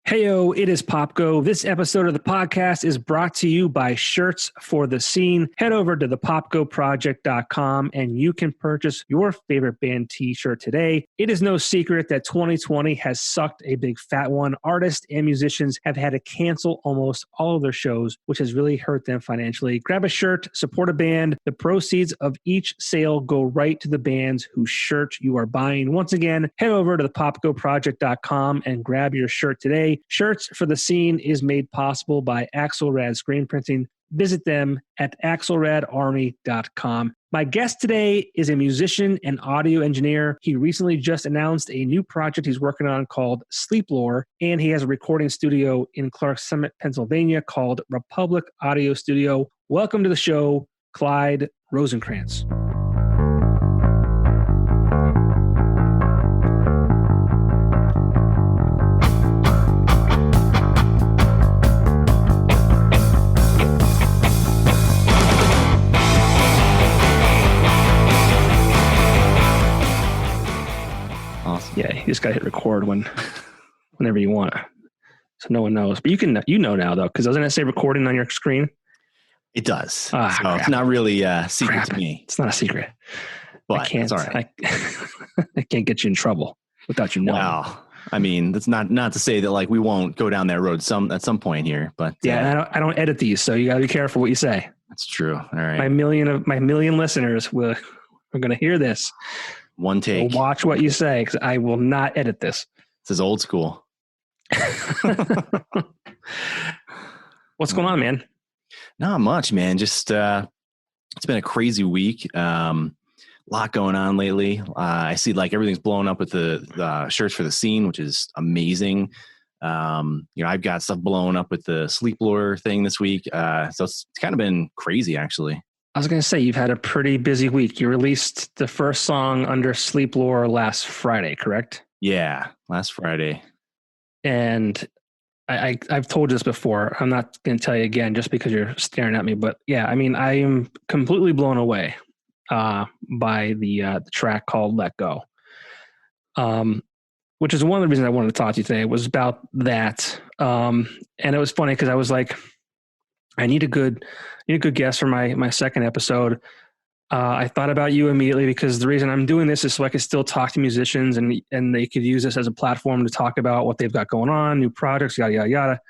Heyo, it is Popko. This episode of the podcast is brought to you by Shirts for the Scene. Head over to the popkoproject.com and you can purchase your favorite band t-shirt today. It is no secret that 2020 has sucked a big fat one. Artists and musicians have had to cancel almost all of their shows, which has really hurt them financially. Grab a shirt, support a band. The proceeds of each sale go right to the bands whose shirt you are buying. Once again, head over to the popkoproject.com and grab your shirt today. Shirts for the Scene is made possible by Axelrad Screen Printing. Visit them at axelradarmy.com. My guest today is a musician and audio engineer. He recently just announced a new project he's working on called Sleeplore, and he has a recording studio in Clark Summit, Pennsylvania called Republic Audio Studio. Welcome to the show, Clyde Rosencrance. Yeah, you just got to hit record whenever you want, so no one knows. But you know now though, because doesn't it say recording on your screen? It does. So Crap. it's not really a secret to me. It's not a secret. But it's all right. I can't get you in trouble without you knowing. Well, I mean, that's not to say that like we won't go down that road at some point here. But yeah, I don't edit these, so you got to be careful what you say. That's true. All right. My million listeners are going to hear this. One take. So watch what you say, because I will not edit this. This is old school. What's going on, man? Not much, man. Just it's been a crazy week. Lot going on lately. I see like everything's blowing up with the Shirts for the Scene, which is amazing. I've got stuff blowing up with the Sleeplore thing this week. So it's kind of been crazy, actually. I was going to say, you've had a pretty busy week. You released the first song under Sleeplore last Friday, correct? Yeah, last Friday. And I've told you this before. I'm not going to tell you again just because you're staring at me. But yeah, I mean, I am completely blown away by the track called Let Go, which is one of the reasons I wanted to talk to you today, was about that. And it was funny because I was like, I need a good guest for my second episode. I thought about you immediately because the reason I'm doing this is so I can still talk to musicians and they could use this as a platform to talk about what they've got going on, new projects, yada, yada, yada.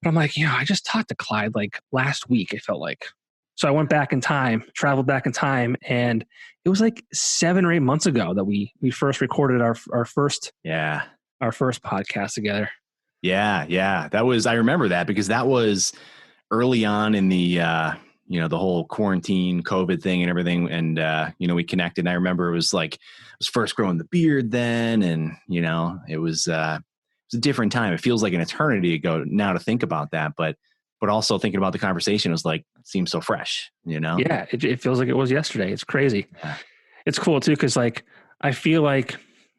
But I'm like, I just talked to Clyde like last week, it felt like. So I went back in time, traveled back in time, and it was like 7 or 8 months ago that we first recorded our first podcast together. Yeah. I remember that because that was early on in the the whole quarantine COVID thing and everything. And, we connected. And I remember it was first growing the beard then. And, it was a different time. It feels like an eternity ago now to think about that. But also thinking about the conversation was like, it seems so fresh, Yeah, it feels like it was yesterday. It's crazy. Yeah. It's cool too. Cause like, I feel like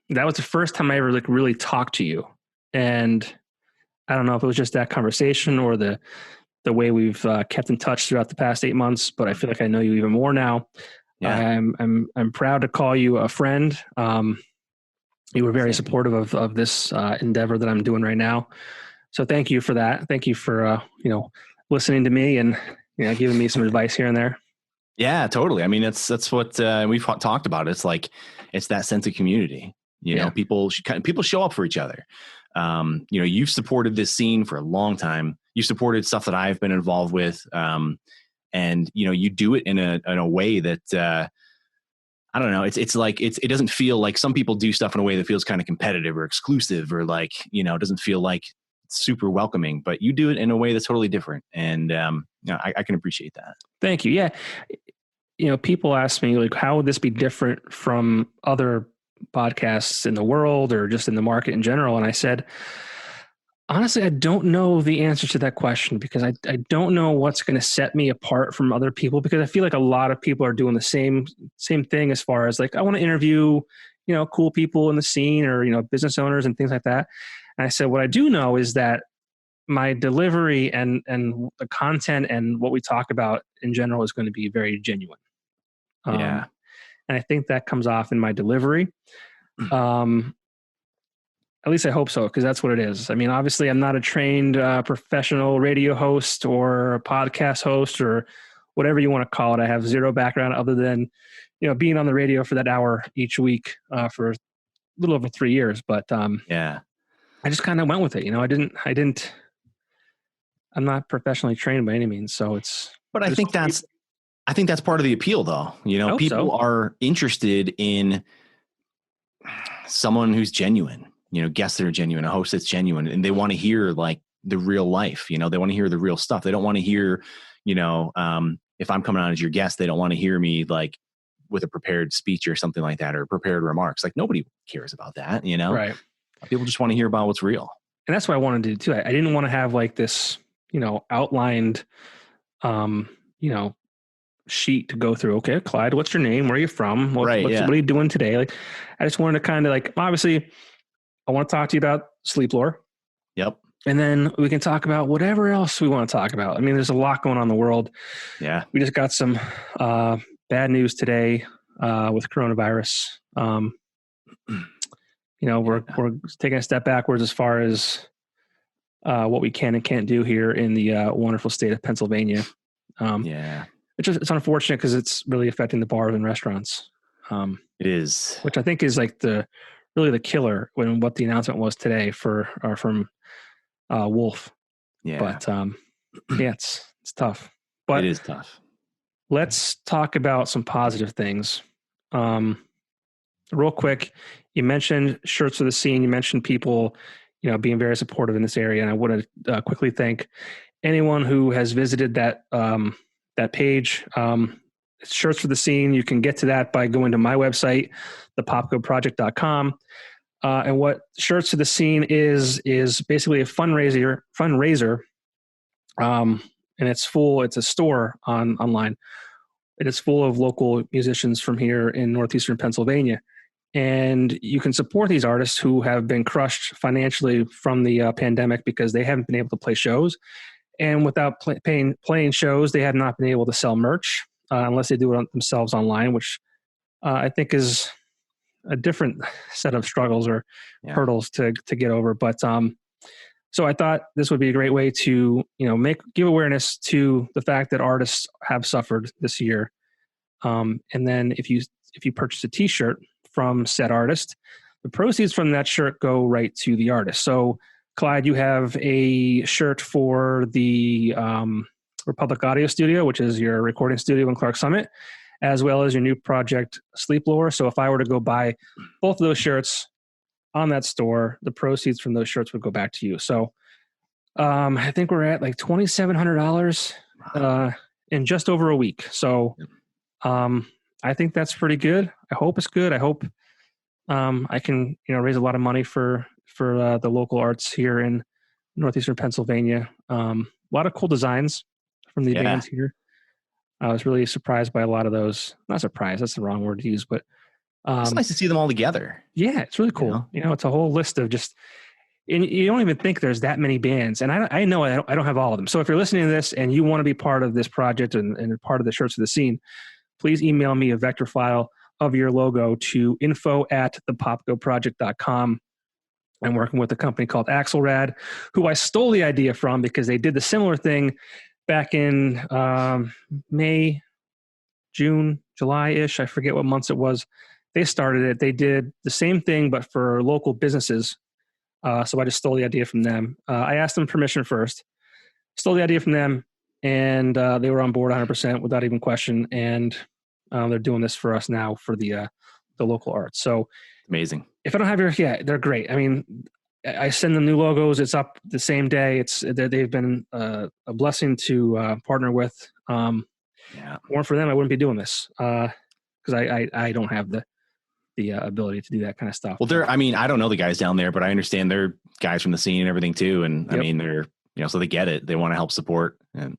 that was the first time I ever like really talked to you. And I don't know if it was just that conversation or the way we've kept in touch throughout the past 8 months, but I feel like I know you even more now. Yeah. I'm proud to call you a friend. You were very supportive of this endeavor that I'm doing right now. So thank you for that. Thank you for, listening to me and, giving me some advice here and there. Yeah, totally. I mean, that's what we've talked about. It's like, it's that sense of community, people show up for each other. You've supported this scene for a long time. You supported stuff that I've been involved with. And you do it in a way that, I don't know. It's like, it doesn't feel like some people do stuff in a way that feels kind of competitive or exclusive or like, it doesn't feel like super welcoming, but you do it in a way that's totally different. And, I can appreciate that. Thank you. Yeah. People ask me like, how would this be different from other podcasts in the world or just in the market in general? And I said, honestly, I don't know the answer to that question because I don't know what's going to set me apart from other people, because I feel like a lot of people are doing the same thing as far as like, I want to interview, cool people in the scene or, business owners and things like that. And I said, what I do know is that my delivery and the content and what we talk about in general is going to be very genuine. Yeah. And I think that comes off in my delivery. At least I hope so, because that's what it is. I mean, obviously, I'm not a trained professional radio host or a podcast host or whatever you want to call it. I have zero background other than, being on the radio for that hour each week for a little over 3 years. But Yeah. I just kind of went with it. I'm not professionally trained by any means. So it's. But I think that's part of the appeal, though. People are interested in someone who's genuine. Guests that are genuine, a host that's genuine, and they want to hear like the real life. They want to hear the real stuff. They don't want to hear, if I'm coming on as your guest, they don't want to hear me like with a prepared speech or something like that, or prepared remarks. Like nobody cares about that, Right. People just want to hear about what's real. And that's what I wanted to do too. I didn't want to have like this, outlined, sheet to go through. Okay, Clyde, what's your name? Where are you from? What are you doing today? Like, I just wanted to kind of like, obviously I want to talk to you about Sleeplore. Yep. And then we can talk about whatever else we want to talk about. I mean, there's a lot going on in the world. Yeah. We just got some bad news today with coronavirus. We're taking a step backwards as far as what we can and can't do here in the wonderful state of Pennsylvania. It's unfortunate because it's really affecting the bars and restaurants. It is. Which I think is like really the killer when what the announcement was today from Wolf. Yeah. But it's tough. But it is tough. Let's talk about some positive things. Real quick, you mentioned Shirts for the Scene. You mentioned people, being very supportive in this area. And I want to quickly thank anyone who has visited that page. It's Shirts for the Scene. You can get to that by going to my website, thepopkoproject.com. And what Shirts for the Scene is basically a fundraiser. And it's a store online. It is full of local musicians from here in northeastern Pennsylvania. And you can support these artists who have been crushed financially from the pandemic because they haven't been able to play shows. And without playing shows, they have not been able to sell merch unless they do it themselves online, which I think is a different set of struggles or hurdles to get over. But so I thought this would be a great way to give awareness to the fact that artists have suffered this year. And then if you purchase a T-shirt from said artist, the proceeds from that shirt go right to the artist. So Clyde, you have a shirt for the Republic Audio Studio, which is your recording studio in Clark Summit, as well as your new project, Sleeplore. So if I were to go buy both of those shirts on that store, the proceeds from those shirts would go back to you. So I think we're at like $2,700 in just over a week. So I think that's pretty good. I hope it's good. I hope I can raise a lot of money for the local arts here in northeastern Pennsylvania. A lot of cool designs from the bands here. I was really surprised by a lot of those. Not surprised, that's the wrong word to use, but it's nice to see them all together. Yeah, it's really cool. It's a whole list of just, and you don't even think there's that many bands. And I know I don't have all of them. So if you're listening to this and you want to be part of this project and part of the Shirts of the Scene, please email me a vector file of your logo to info@thepopkoproject.com. I'm working with a company called Axelrad, who I stole the idea from because they did the similar thing back in May, June, July-ish. I forget what months it was. They started it. They did the same thing, but for local businesses. So I just stole the idea from them. I asked them permission first, stole the idea from them, and they were on board 100% without even question. And they're doing this for us now for the local arts. So amazing. If I don't have they're great. I mean, I send them new logos. It's up the same day. They've been a blessing to partner with. Weren't for them, I wouldn't be doing this because I don't have the ability to do that kind of stuff. Well, I don't know the guys down there, but I understand they're guys from the scene and everything too. And I mean, they're so they get it. They want to help support, and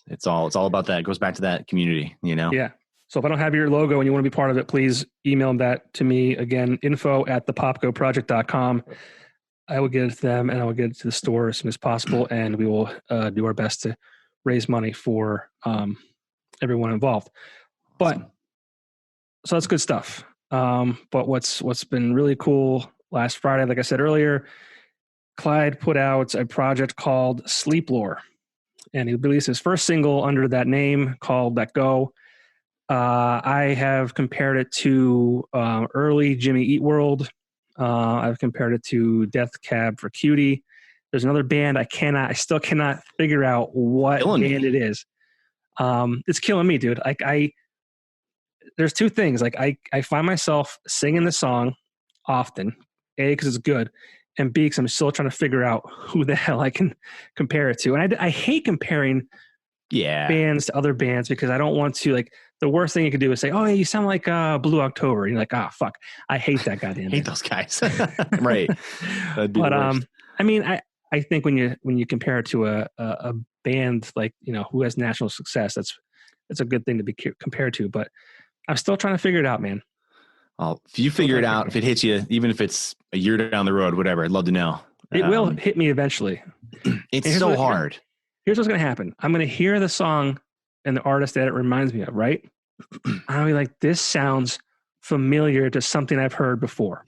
it's all about that. It goes back to that community, Yeah. So if I don't have your logo and you want to be part of it, please email that to me. Again, info@thepopkoproject.com. I will get it to them and I will get it to the store as soon as possible. And we will do our best to raise money for everyone involved. Awesome. So that's good stuff. But what's been really cool last Friday, like I said earlier, Clyde put out a project called Sleeplore, and he released his first single under that name called Let Go. I have compared it to early Jimmy Eat World. I've compared it to Death Cab for Cutie. There's another band I still cannot figure out what band it is. It's killing me, dude. There's two things. Like I find myself singing the song often, A, because it's good, and B, because I'm still trying to figure out who the hell I can compare it to. And I hate comparing bands to other bands because I don't want to, like, the worst thing you could do is say, oh, yeah, you sound like Blue October. And you're like, fuck, I hate that goddamn hate those guys. Right. That'd be the worst. I mean, I think when you compare it to a band like, who has national success, that's a good thing to be compared to. But I'm still trying to figure it out, man. Well, if you figure it out, if it hits you, even if it's a year down the road, whatever, I'd love to know. It will hit me eventually. It's so hard. Here's what's going to happen. I'm going to hear the song and the artist that it reminds me of, right? I'll be like, this sounds familiar to something I've heard before.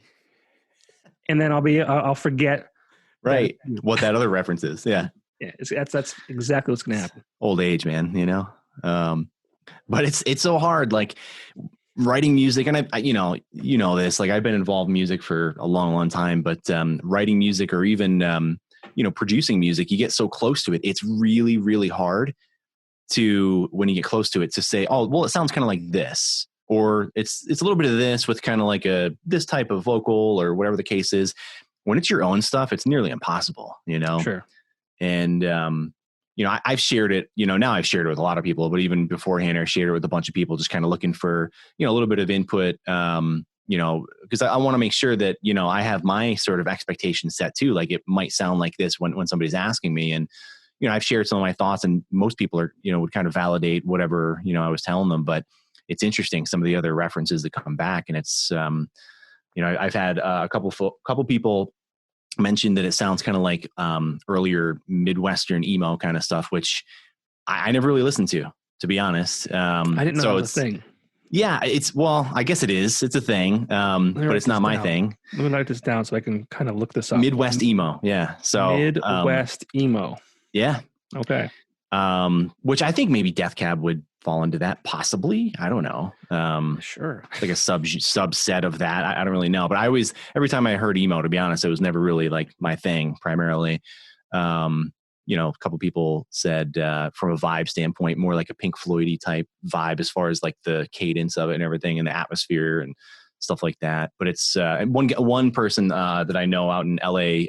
And then I'll forget. Right. What that other reference is. Yeah. Yeah. That's exactly what's going to happen. Old age, man, but it's so hard. Like writing music, and I this, like I've been involved in music for a long, long time, but writing music or even, producing music, you get so close to it. It's really, really hard when you get close to it to say, oh, well, it sounds kind of like this, or it's a little bit of this with kind of like this type of vocal or whatever the case is. When it's your own stuff, it's nearly impossible, Sure. And, I've shared it, now I've shared it with a lot of people, but even beforehand, I shared it with a bunch of people, just kind of looking for, a little bit of input, because I want to make sure that, I have my sort of expectations set too. Like it might sound like this when somebody's asking me, and, I've shared some of my thoughts, and most people are, would kind of validate whatever, I was telling them, but it's interesting. Some of the other references that come back, and it's, I've had a couple people mention that it sounds kind of like earlier Midwestern emo kind of stuff, which I never really listened to be honest. I didn't know it was a thing. Yeah, I guess it is. It's a thing, but it's not my thing. Let me write this down so I can kind of look this up. Midwest emo. Yeah. So Midwest emo. Yeah. Okay. Which I think maybe Death Cab would fall into that, possibly. I don't know. Sure. Like a subset of that. I don't really know. But every time I heard emo, to be honest, it was never really like my thing primarily. A couple people said from a vibe standpoint, more like a Pink Floyd-y type vibe as far as like the cadence of it and everything and the atmosphere and stuff like that. But it's one person that I know out in LA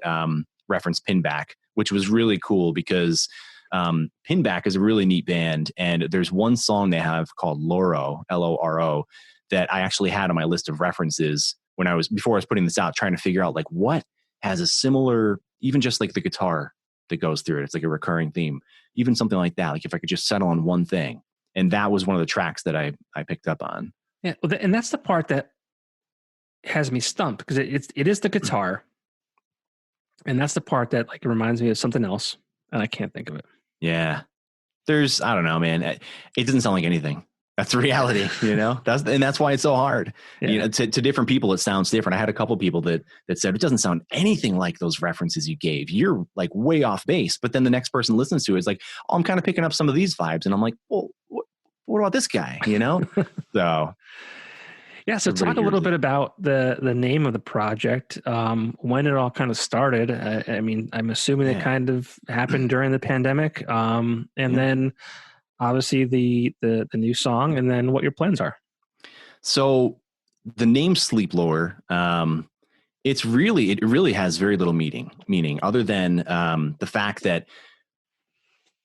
referenced Pinback, which was really cool because Pinback is a really neat band, and there's one song they have called Loro, Loro, that I actually had on my list of references before I was putting this out, trying to figure out like what has a similar, even just like the guitar that goes through it. It's like a recurring theme, even something like that. Like if I could just settle on one thing, and that was one of the tracks that I picked up on. Yeah, and that's the part that has me stumped, because it is the guitar, and that's the part that like reminds me of something else, and I can't think of it. Yeah. I don't know, man. It doesn't sound like anything. That's the reality, that's why it's so hard. Yeah. To different people, it sounds different. I had a couple people that said, it doesn't sound anything like those references you gave. You're like way off base. But then the next person listens to it is like, oh, I'm kind of picking up some of these vibes. And I'm like, well, what about this guy? So. Yeah, so talk a little bit about the name of the project, when it all kind of started. I mean, I'm assuming it kind of happened during the pandemic, and then obviously the new song, and then what your plans are. So the name Sleeplore, it really has very little meaning other than the fact that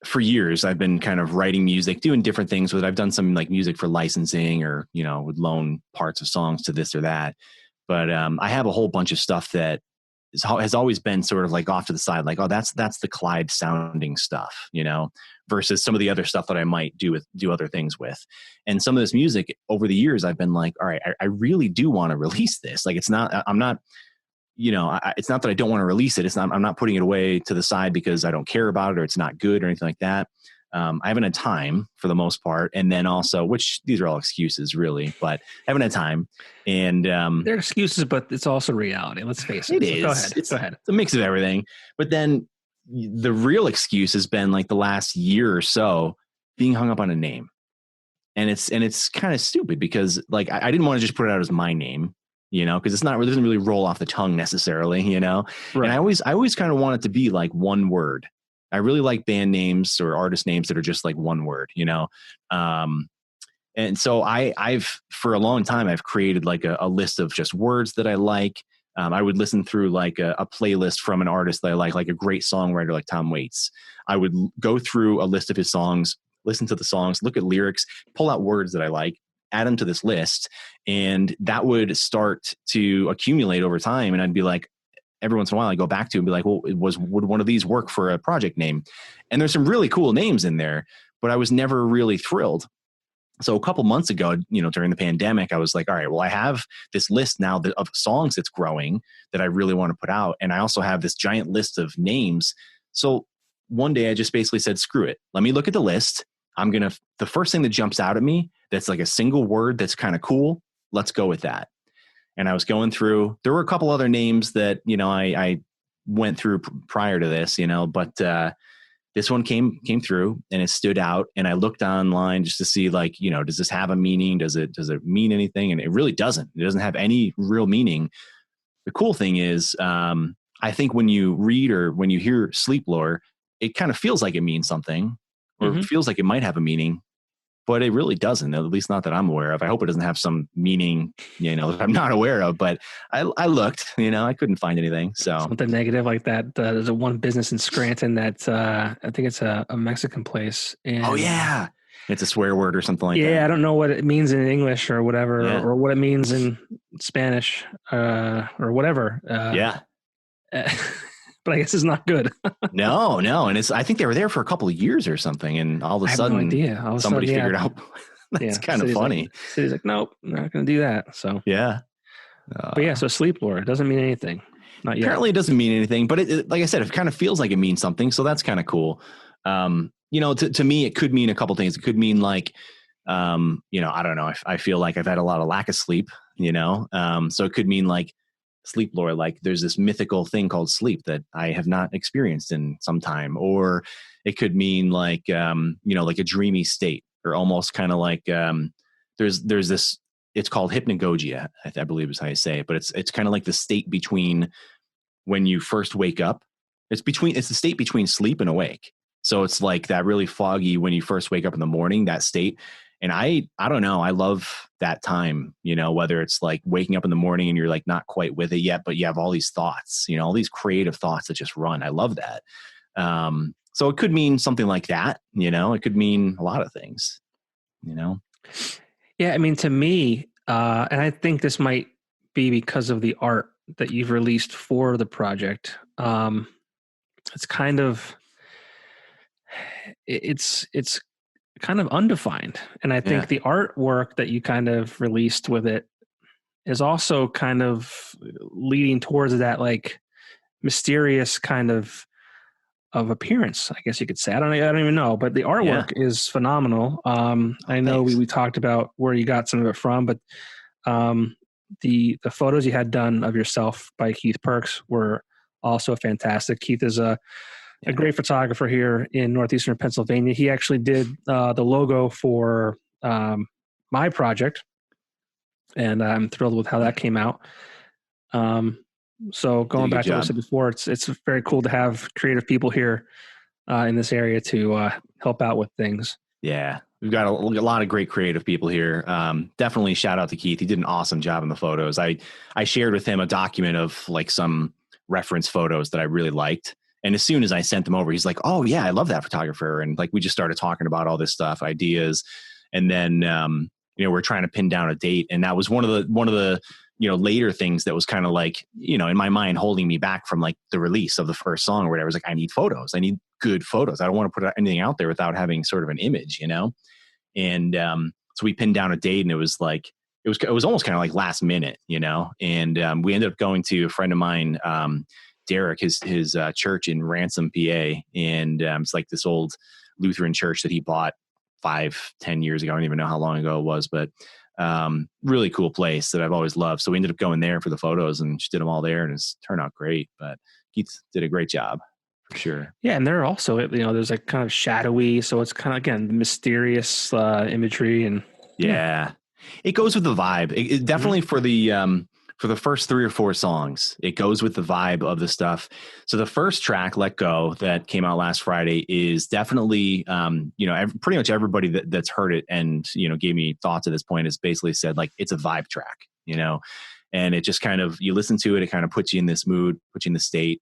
for years I've been kind of writing music, doing different things with it. I've done some like music for licensing, or would loan parts of songs to this or that. But I have a whole bunch of stuff that has always been sort of like off to the side, like, oh, that's the Clyde sounding stuff, versus some of the other stuff that I might do other things with. And some of this music over the years, I've been like, all right, I really do want to release this. Like, it's not that I don't want to release it. I'm not putting it away to the side because I don't care about it or it's not good or anything like that. I haven't had time for the most part. And then also, which these are all excuses really, but I haven't had time. And they're excuses, but it's also reality. Let's face it. It is. Go ahead. It's a mix of everything. But then the real excuse has been like the last year or so being hung up on a name. And it's kind of stupid because like I didn't want to just put it out as my name, you know, because it doesn't really roll off the tongue necessarily, you know. Right. And I always kind of want it to be like one word. I really like band names or artist names that are just like one word, you know. And so I've for a long time I've created like a list of just words that I like. I would listen through like a playlist from an artist that I like a great songwriter like Tom Waits. I would go through a list of his songs, listen to the songs, look at lyrics, pull out words that I like, add them to this list. And that would start to accumulate over time. And I'd be like, every once in a while I go back to and be like, well, would one of these work for a project name? And there's some really cool names in there, but I was never really thrilled. So a couple months ago, you know, during the pandemic, I was like, all right, well, I have this list now of songs that's growing that I really want to put out. And I also have this giant list of names. So one day I just basically said, screw it. Let me look at the list. The first thing that jumps out at me, that's like a single word that's kind of cool. Let's go with that. And I was going through, there were a couple other names that, you know, I went through prior to this, you know, but this one came through and it stood out. And I looked online just to see like, you know, does this have a meaning? Does it mean anything? And it really doesn't. It doesn't have any real meaning. The cool thing is, I think when you read or when you hear Sleeplore, it kind of feels like it means something or it feels like it might have a meaning. But it really doesn't, at least not that I'm aware of. I hope it doesn't have some meaning, you know, that I'm not aware of. But I looked, you know, I couldn't find anything. So something negative like that. There's a one business in Scranton that I think it's a Mexican place. And, oh yeah, it's a swear word or something like that. Yeah, I don't know what it means in English or whatever, or what it means in Spanish or whatever. Yeah. But I guess it's not good. No. And I think they were there for a couple of years or something. And all of a sudden, somebody figured out. That's kind of funny. City's like, nope, I'm not going to do that. So, yeah. But yeah, so Sleeplore, it doesn't mean anything. Not yet. Apparently it doesn't mean anything, but it, like I said, it kind of feels like it means something. So that's kind of cool. You know, to me, it could mean a couple things. It could mean like, you know, I don't know. I feel like I've had a lot of lack of sleep, you know? So it could mean like, Sleeplore, like there's this mythical thing called sleep that I have not experienced in some time, or it could mean like you know, like a dreamy state, or almost kind of like there's this, it's called hypnagogia, I believe is how you say it, but it's kind of like the state between when you first wake up. It's the state between sleep and awake. So it's like that really foggy when you first wake up in the morning, that state. And I don't know, I love that time, you know, whether it's like waking up in the morning and you're like not quite with it yet, but you have all these thoughts, you know, all these creative thoughts that just run. I love that. So it could mean something like that, you know, it could mean a lot of things, you know? Yeah. I mean, to me, and I think this might be because of the art that you've released for the project. It's kind of, it's kind of undefined. And I think the artwork that you kind of released with it is also kind of leading towards that like mysterious kind of appearance, I guess you could say. I don't even know, but the artwork is phenomenal. I know we talked about where you got some of it from, but the photos you had done of yourself by Keith Perks were also fantastic. Keith is a great photographer here in northeastern Pennsylvania. He actually did the logo for my project, and I'm thrilled with how that came out. So going back to what I said before, it's very cool to have creative people here in this area to help out with things. Yeah, we've got a lot of great creative people here. Definitely shout out to Keith. He did an awesome job in the photos. I shared with him a document of like some reference photos that I really liked. And as soon as I sent them over, he's like, oh yeah, I love that photographer. And like, we just started talking about all this stuff, ideas. And then, you know, we're trying to pin down a date. And that was one of the, you know, later things that was kind of like, you know, in my mind, holding me back from like the release of the first song or whatever. I was like, I need photos. I need good photos. I don't want to put anything out there without having sort of an image, you know? And, so we pinned down a date, and it was like, it was almost kind of like last minute, you know? And, we ended up going to a friend of mine, Derek, his church in Ransom, PA. And it's like this old Lutheran church that he bought 5-10 years ago. I don't even know how long ago it was, but really cool place that I've always loved. So we ended up going there for the photos and just did them all there, and it's turned out great. But Keith did a great job for sure. Yeah. And there are also, there's like kind of shadowy. So it's kind of, again, mysterious imagery and it goes with the vibe. It definitely for the first 3 or 4 songs, it goes with the vibe of the stuff. So the first track, Let Go, that came out last Friday is definitely, pretty much everybody that's heard it and, gave me thoughts at this point has basically said like, it's a vibe track, and it just kind of, you listen to it, it kind of puts you in this mood, puts you in the state.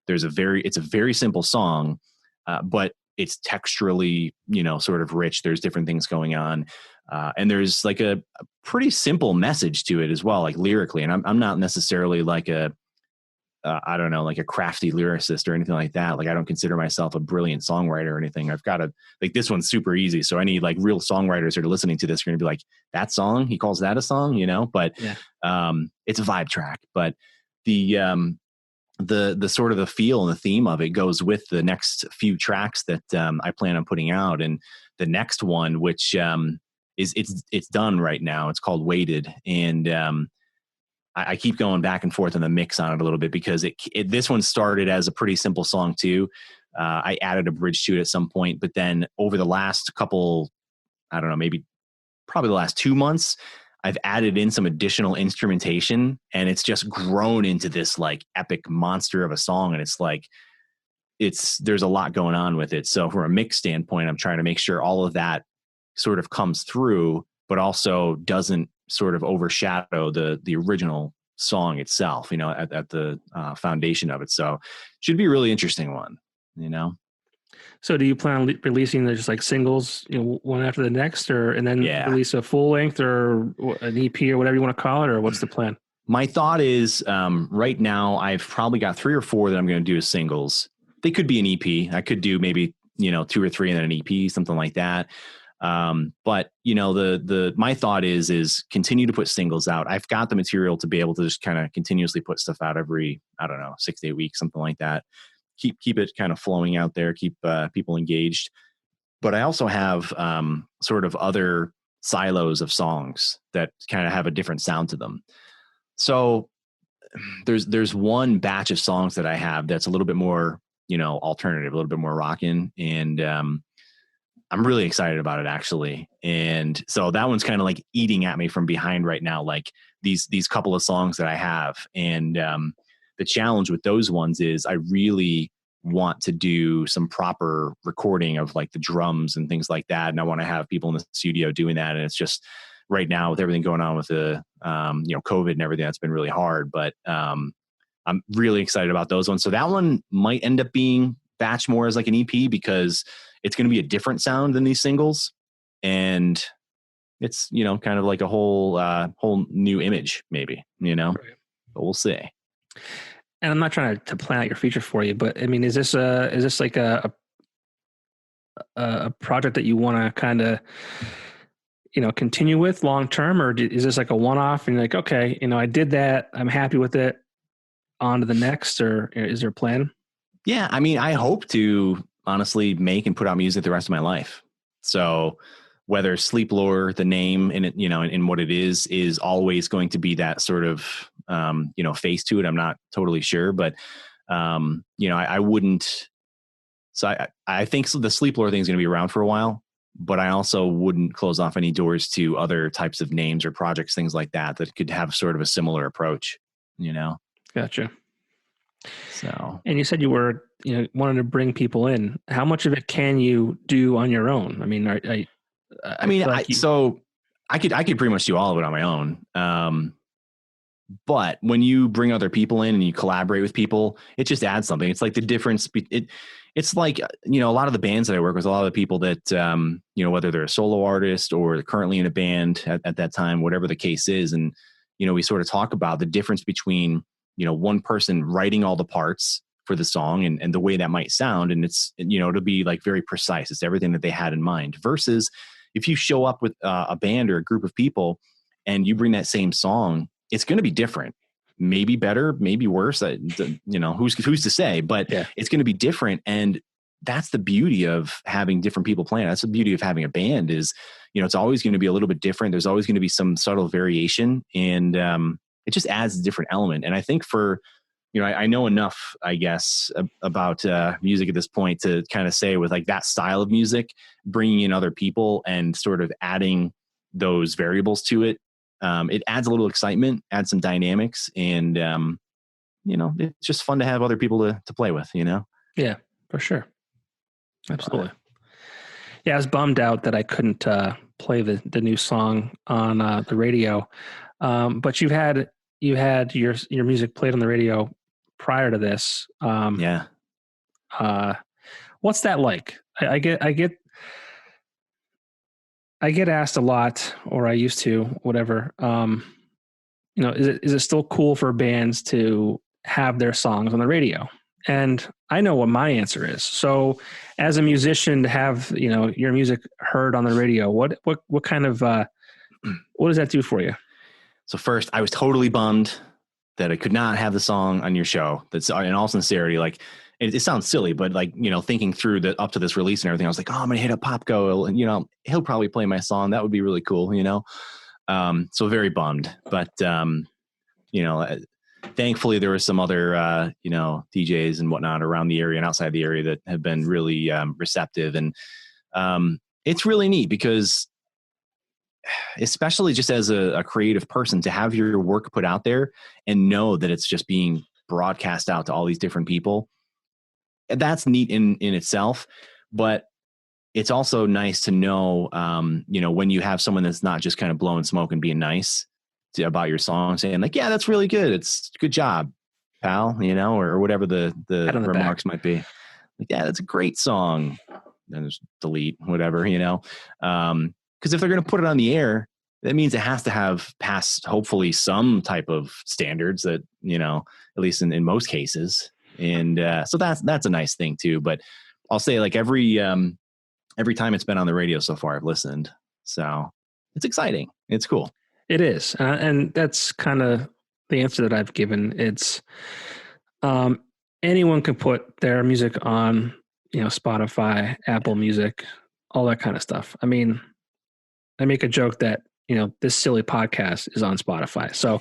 It's a very simple song, but it's texturally, sort of rich. There's different things going on. And there's like a pretty simple message to it as well, like lyrically. And I'm not necessarily like like a crafty lyricist or anything like that. Like I don't consider myself a brilliant songwriter or anything. I've got this one's super easy. So any like real songwriters that are listening to this are going to be like, that song, he calls that a song, but it's a vibe track. But the sort of the feel and the theme of it goes with the next few tracks that I plan on putting out. And the next one, which it's done right now. It's called Weighted. And I keep going back and forth on the mix on it a little bit because this one started as a pretty simple song too. I added a bridge to it at some point, but then over the last couple, I don't know, probably the last 2 months, I've added in some additional instrumentation, and it's just grown into this like epic monster of a song. And it's like, there's a lot going on with it. So from a mix standpoint, I'm trying to make sure all of that sort of comes through, but also doesn't sort of overshadow the original song itself, at the foundation of it. So should be a really interesting one, So do you plan on releasing just like singles, one after the next, and then release a full length or an EP or whatever you want to call it, or what's the plan? My thought is right now I've probably got 3 or 4 that I'm going to do as singles. They could be an EP. I could do maybe, 2 or 3 and then an EP, something like that. But my thought is continue to put singles out. I've got the material to be able to just kind of continuously put stuff out every, 6 to 8 weeks, something like that. Keep it kind of flowing out there, keep people engaged. But I also have sort of other silos of songs that kind of have a different sound to them. So there's one batch of songs that I have that's a little bit more, alternative, a little bit more rockin', and I'm really excited about it actually. And so that one's kind of like eating at me from behind right now, like these couple of songs that I have. And the challenge with those ones is I really want to do some proper recording of like the drums and things like that. And I want to have people in the studio doing that. And it's just right now with everything going on with the, COVID and everything, that's been really hard, but I'm really excited about those ones. So that one might end up being batched more as like an EP because it's going to be a different sound than these singles. And it's, kind of like a whole new image maybe, Right. But we'll see. And I'm not trying to plan out your future for you, but I mean, is this like a project that you want to kind of, continue with long term, or is this like a one-off and you're like, okay, I did that, I'm happy with it, on to the next, or is there a plan? Yeah. I mean, I hope to honestly make and put out music the rest of my life. So whether Sleeplore, the name and it, and what it is always going to be that sort of, face to it. I'm not totally sure, but, I wouldn't. So I think the Sleeplore thing is going to be around for a while, but I also wouldn't close off any doors to other types of names or projects, things like that could have sort of a similar approach, Gotcha. So, and you said you were, wanting to bring people in. How much of it can you do on your own? I mean, I could pretty much do all of it on my own. But when you bring other people in and you collaborate with people, it just adds something. It's like the difference. It's like, a lot of the bands that I work with, a lot of the people that, whether they're a solo artist or they're currently in a band at that time, whatever the case is. And, we sort of talk about the difference between, one person writing all the parts for the song and the way that might sound. And it's, to be like very precise. It's everything that they had in mind versus if you show up with a band or a group of people and you bring that same song, it's going to be different, maybe better, maybe worse. Who's to say, but It's going to be different. And that's the beauty of having different people playing. That's the beauty of having a band is, it's always going to be a little bit different. There's always going to be some subtle variation, and it just adds a different element. And I think I know enough, I guess, about music at this point to kind of say with like that style of music, bringing in other people and sort of adding those variables to it. It adds a little excitement, adds some dynamics, and it's just fun to have other people to play with. Yeah, for sure, absolutely. Yeah, I was bummed out that I couldn't play the new song on the radio, but you had your music played on the radio prior to this. What's that like? I get asked a lot, or I used to, whatever. Is it still cool for bands to have their songs on the radio? And I know what my answer is. So as a musician, to have, your music heard on the radio, what kind of, what does that do for you? So first, I was totally bummed that I could not have the song on your show. That's in all sincerity, like it sounds silly, but like, thinking through up to this release and everything, I was like, oh, I'm going to hit up Popko, and, he'll probably play my song. That would be really cool. So very bummed, but, thankfully there were some other, DJs and whatnot around the area and outside the area that have been really receptive. And it's really neat because especially just as a creative person, to have your work put out there and know that it's just being broadcast out to all these different people, that's neat in itself. But it's also nice to know, when you have someone that's not just kind of blowing smoke and being nice about your song, saying like, yeah, that's really good. It's good job, pal, or whatever the remarks might be. Like, yeah, that's a great song. Then just delete whatever, because if they're going to put it on the air, that means it has to have passed hopefully some type of standards that, at least in most cases. And so that's a nice thing too. But I'll say like every time it's been on the radio so far, I've listened. So it's exciting. It's cool. It is. And that's kind of the answer that I've given. It's anyone can put their music on, Spotify, Apple Music, all that kind of stuff. I mean, I make a joke that, this silly podcast is on Spotify. So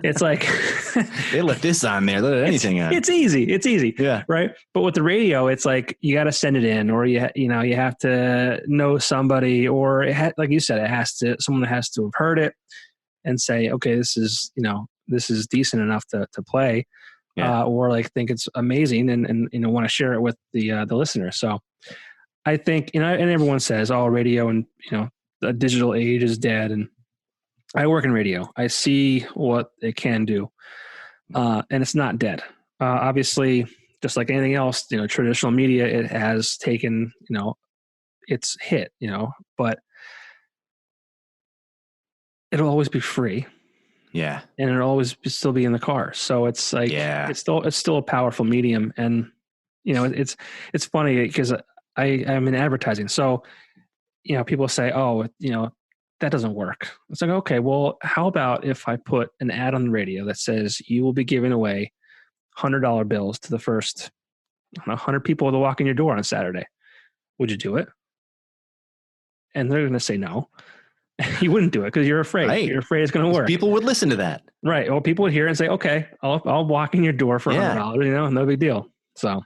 it's like they let this on there. They let anything on. It's easy. It's easy. Yeah. Right. But with the radio, it's like you got to send it in, or you have to know somebody, or like you said, someone has to have heard it and say, okay, this is decent enough to play, or like think it's amazing and want to share it with the listener. So I think, and everyone says, oh, radio and, the digital age is dead. And I work in radio. I see what it can do. And it's not dead. Obviously, just like anything else, traditional media, it has taken, its hit, but it'll always be free. Yeah. And it'll always still be in the car. So it's like, it's still a powerful medium. And, it's funny because I'm in advertising. So, people say, oh, that doesn't work. It's like, okay, well, how about if I put an ad on the radio that says you will be giving away $100 bills to the first 100 people that walk in your door on Saturday? Would you do it? And they're going to say no. You wouldn't do it because you're afraid. Right. You're afraid it's going to work. People would listen to that. Right. Well, people would hear and say, okay, I'll walk in your door for $100, no big deal. So.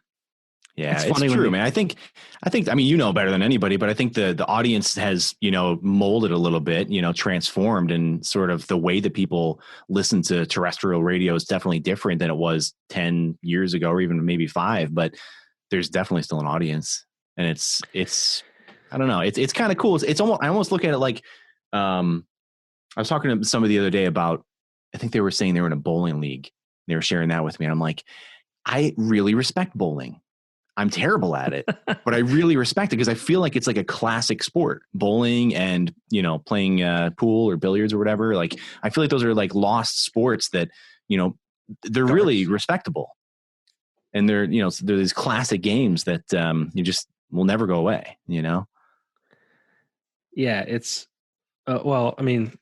Yeah, it's true, man. I think, I mean, better than anybody, but I think the audience has, molded a little bit, transformed, and sort of the way that people listen to terrestrial radio is definitely different than it was 10 years ago, or even maybe 5, but there's definitely still an audience, and it's, I don't know. It's kind of cool. It's almost, I almost look at it like, I was talking to somebody the other day about, I think they were saying they were in a bowling league. They were sharing that with me. And I'm like, I really respect bowling. I'm terrible at it, but I really respect it because I feel like it's like a classic sport, bowling and, playing pool or billiards or whatever. Like, I feel like those are like lost sports that, they're really respectable, and they're these classic games that you just will never go away, Yeah. It's, well, I mean,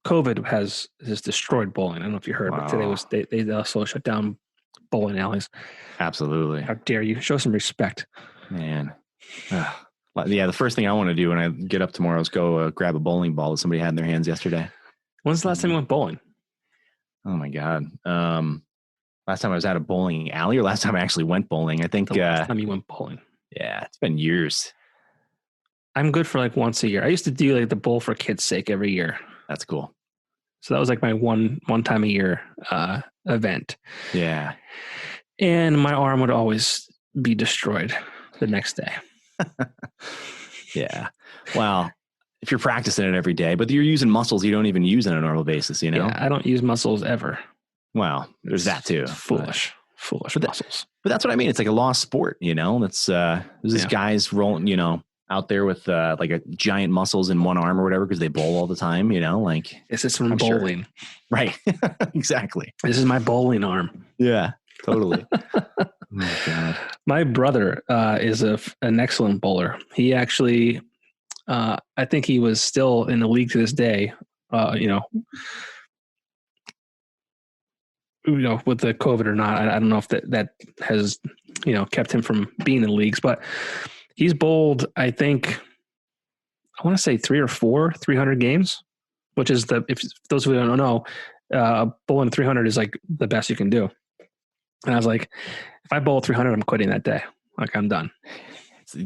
COVID has destroyed bowling. I don't know if you heard, but today they also shut down bowling alleys. Absolutely. How dare you? Show some respect. Man. Yeah, the first thing I want to do when I get up tomorrow is go grab a bowling ball that somebody had in their hands yesterday. When's the last time you went bowling? Oh my God. Last time I was at a bowling alley, or last time I actually went bowling. I think the last time you went bowling. Yeah, it's been years. I'm good for like once a year. I used to do like the bowl for kids' sake every year. That's cool. So that was like my one time a year event. Yeah. And my arm would always be destroyed the next day. Yeah. Well, if you're practicing it every day, but you're using muscles you don't even use on a normal basis, you know? Yeah, I don't use muscles ever. Well, there's that too. Foolish muscles. But that's what I mean. It's like a lost sport, you know? That's there's this guys rolling, you know, out there with like a giant muscles in one arm or whatever because they bowl all the time, you know? Like this is from bowling. Sure. Right. Exactly. This is my bowling arm. Yeah, totally. Oh my God. My brother is an excellent bowler. He actually I think he was still in the league to this day, you know, with the COVID or not. I don't know if that has, you know, kept him from being in leagues, but he's bowled, I think, I want to say 300 games, which is if those of you who don't know, bowling 300 is like the best you can do. And I was like, if I bowl 300, I'm quitting that day. Like I'm done.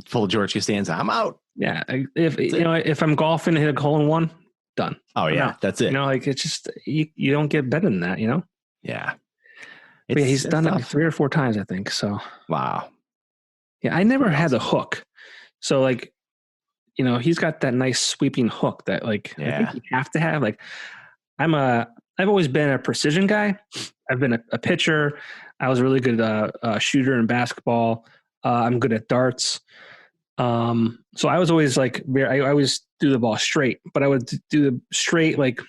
Full George Costanza. I'm out. Yeah. If I'm golfing and hit a hole in one, done. Oh yeah. That's it. You know, like it's just, you don't get better than that, you know? Yeah. He's done it like 3 or 4 times, I think. So, wow. Yeah. I never had the hook. So like, you know, he's got that nice sweeping hook that like, I think you have to have. Like I've always been a precision guy. I've been a pitcher. I was a really good shooter in basketball. I'm good at darts. So I was always like, I always do the ball straight, but I would do the straight, like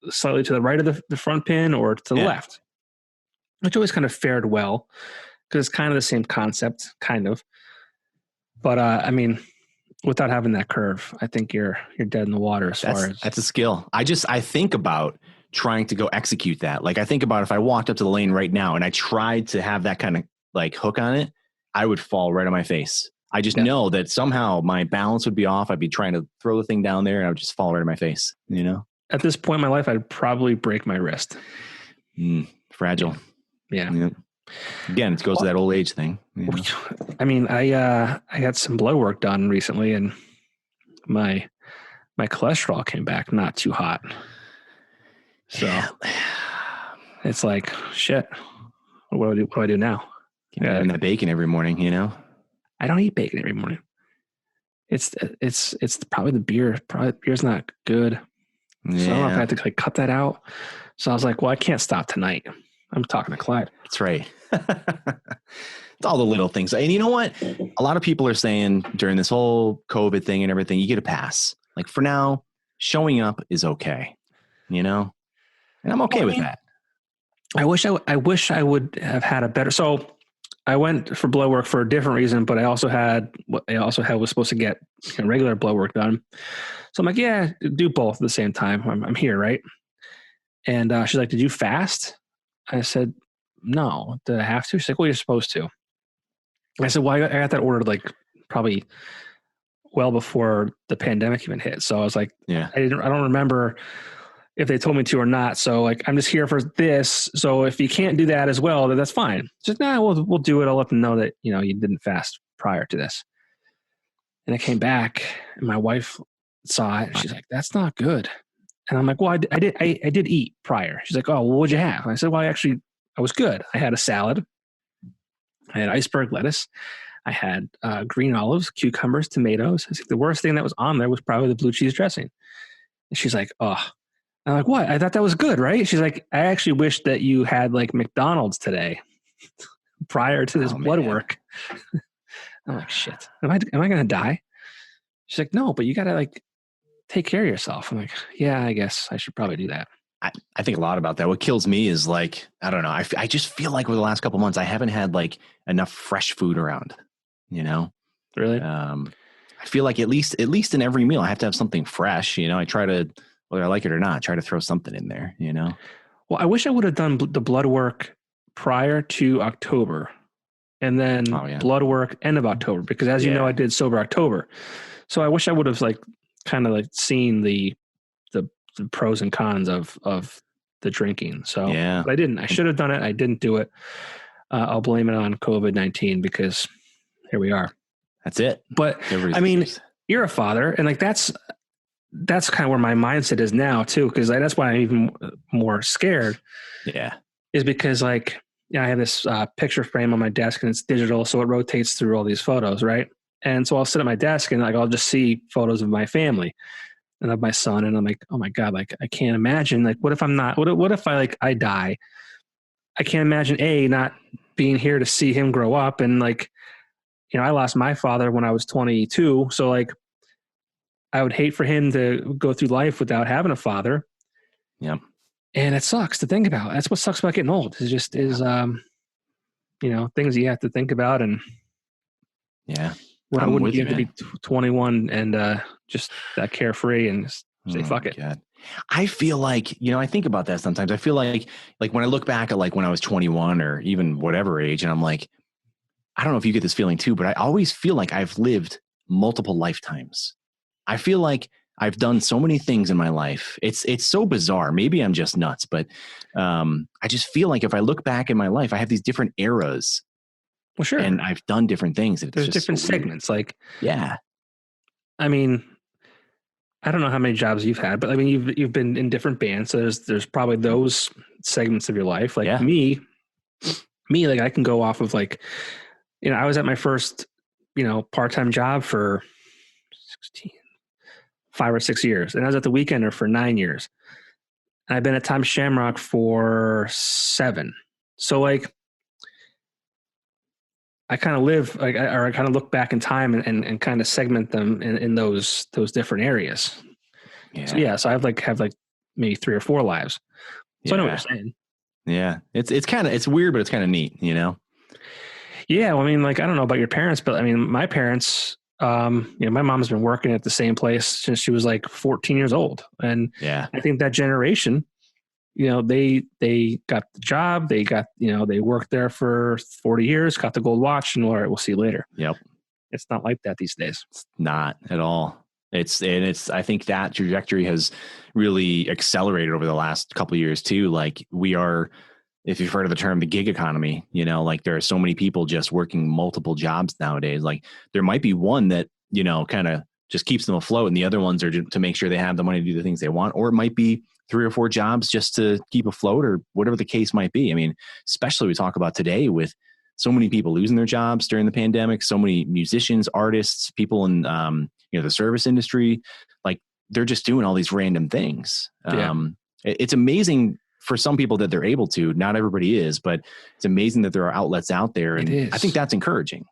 slightly to the right of the front pin or to the left, which always kind of fared well because it's kind of the same concept, kind of. But I mean, without having that curve, I think you're dead in the water as far as that's a skill. I think about trying to go execute that. Like I think about if I walked up to the lane right now and I tried to have that kind of like hook on it, I would fall right on my face. I just know that somehow my balance would be off. I'd be trying to throw the thing down there and I would just fall right on my face, you know? At this point in my life, I'd probably break my wrist. Fragile. Yeah. Again, it goes to that old age thing. You know? I mean, I got some blood work done recently and my cholesterol came back not too hot. So it's like, shit, what do I do now? Having that bacon every morning, you know? I don't eat bacon every morning. It's probably the beer. Probably beer's not good. Yeah. So I don't know if I have to like cut that out. So I was like, well, I can't stop tonight. I'm talking to Clyde. That's right. It's all the little things. And you know what? A lot of people are saying during this whole COVID thing and everything, you get a pass. Like for now, showing up is okay. You know? And I'm okay with that. I wish I would have had a better. So I went for blood work for a different reason, but I also was supposed to get regular blood work done. So I'm like, yeah, do both at the same time. I'm here, right? And she's like, did you fast? I said, no. Did I have to? She's like, well, you're supposed to. I said, well, I got that ordered like probably well before the pandemic even hit. So I was like, I don't remember if they told me to or not. So like, I'm just here for this. So if you can't do that as well, then that's fine. Just we'll do it. I'll let them know that, you know, you didn't fast prior to this. And I came back and my wife saw it. And she's like, that's not good. And I'm like, well, I did eat prior. She's like, oh, well, what'd you have? And I said, well, I was good. I had a salad. I had iceberg lettuce. I had green olives, cucumbers, tomatoes. I think the worst thing that was on there was probably the blue cheese dressing. And she's like, oh. I'm like, what? I thought that was good, right? She's like, I actually wish that you had like McDonald's today prior to this blood work. I'm like, shit. Am I going to die? She's like, no, but you got to like take care of yourself. I'm like, yeah, I guess I should probably do that. I think a lot about that. What kills me is like, I don't know. I just feel like over the last couple months, I haven't had like enough fresh food around, you know? Really? I feel like at least in every meal, I have to have something fresh. You know, I try to, whether I like it or not, try to throw something in there, you know? Well, I wish I would have done the blood work prior to October and then blood work end of October, because as you know, I did sober October. So I wish I would have like kind of like seen the pros and cons of the drinking. So but I didn't. I should have done it. I didn't do it. I'll blame it on COVID-19 because here we are. That's it. But I mean, you're a father, and like that's kind of where my mindset is now too, because that's why I'm even more scared. Yeah, is because like I have this picture frame on my desk, and it's digital, so it rotates through all these photos, right? And so I'll sit at my desk, and like I'll just see photos of my family and of my son, and I'm like, oh my god, like I can't imagine, like what if I'm not? What if I die? I can't imagine not being here to see him grow up, and like, you know, I lost my father when I was 22, so like I would hate for him to go through life without having a father. Yeah. And it sucks to think about. That's what sucks about getting old. It just is, you know, things you have to think about. And what wouldn't you have to be 21 and just carefree and just say, fuck it. God. I feel like, you know, I think about that sometimes. I feel like when I look back at like when I was 21 or even whatever age, and I'm like, I don't know if you get this feeling too, but I always feel like I've lived multiple lifetimes. I feel like I've done so many things in my life. It's so bizarre. Maybe I'm just nuts, but I just feel like if I look back in my life, I have these different eras. Well, sure. And I've done different things. There's different segments. Like, I mean, I don't know how many jobs you've had, but I mean, you've been in different bands. So there's probably those segments of your life. Like me, like I can go off of like, you know, I was at my first, you know, part-time job for 5 or 6 years. And I was at the Weekender for 9 years. And I've been at Tom Shamrock for 7. So like, I kind of live like, I kind of look back in time and kind of segment them in those different areas. So I have like maybe 3 or 4 lives. So I know what you're saying. Yeah. It's weird, but it's kind of neat, you know? Yeah. Well, I mean, like, I don't know about your parents, but I mean, my parents, you know, my mom's been working at the same place since she was like 14 years old. And I think that generation, you know, they got the job, they got, you know, they worked there for 40 years, got the gold watch, and all right, we'll see you later. Yep. It's not like that these days. It's not at all. I think that trajectory has really accelerated over the last couple of years too. Like we are, if you've heard of the term, the gig economy, you know, like there are so many people just working multiple jobs nowadays. Like there might be one that, you know, kind of just keeps them afloat, and the other ones are to make sure they have the money to do the things they want. Or it might be 3 or 4 jobs just to keep afloat, or whatever the case might be. I mean, especially we talk about today with so many people losing their jobs during the pandemic, so many musicians, artists, people in, you know, the service industry, like they're just doing all these random things. It's amazing for some people that they're able to. Not everybody is, but it's amazing that there are outlets out there. And I think that's encouraging.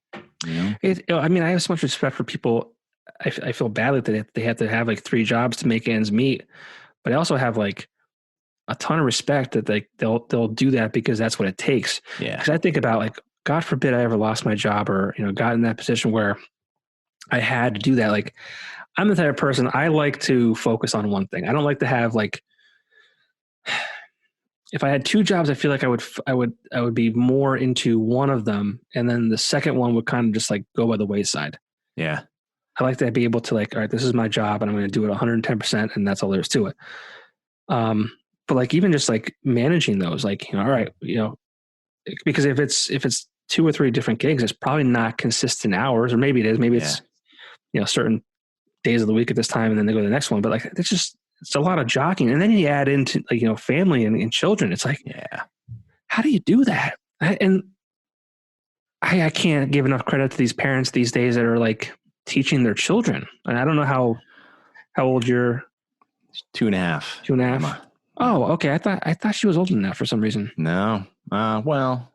You know? I mean, I have so much respect for people. I feel badly that they have to have like 3 jobs to make ends meet, but I also have like a ton of respect that they'll do that because that's what it takes. Yeah. Because I think about like, God forbid I ever lost my job or, you know, got in that position where I had to do that. Like I'm the type of person, I like to focus on one thing. I don't like to have like, if I had 2 jobs, I feel like I would be more into one of them. And then the second one would kind of just like go by the wayside. Yeah. I like to be able to like, all right, this is my job and I'm going to do it 110%. And that's all there is to it. But like, even just like managing those, like, you know, all right, you know, because if it's 2 or 3 different gigs, it's probably not consistent hours, or maybe it is, maybe it's, you know, certain days of the week at this time and then they go to the next one. But like, it's a lot of jockeying. And then you add into like, you know, family and children. It's like, how do you do that? I can't give enough credit to these parents these days that are like teaching their children. And I don't know how old you're. 2.5. 2.5. Oh, okay. I thought she was older than that for some reason. No. Well,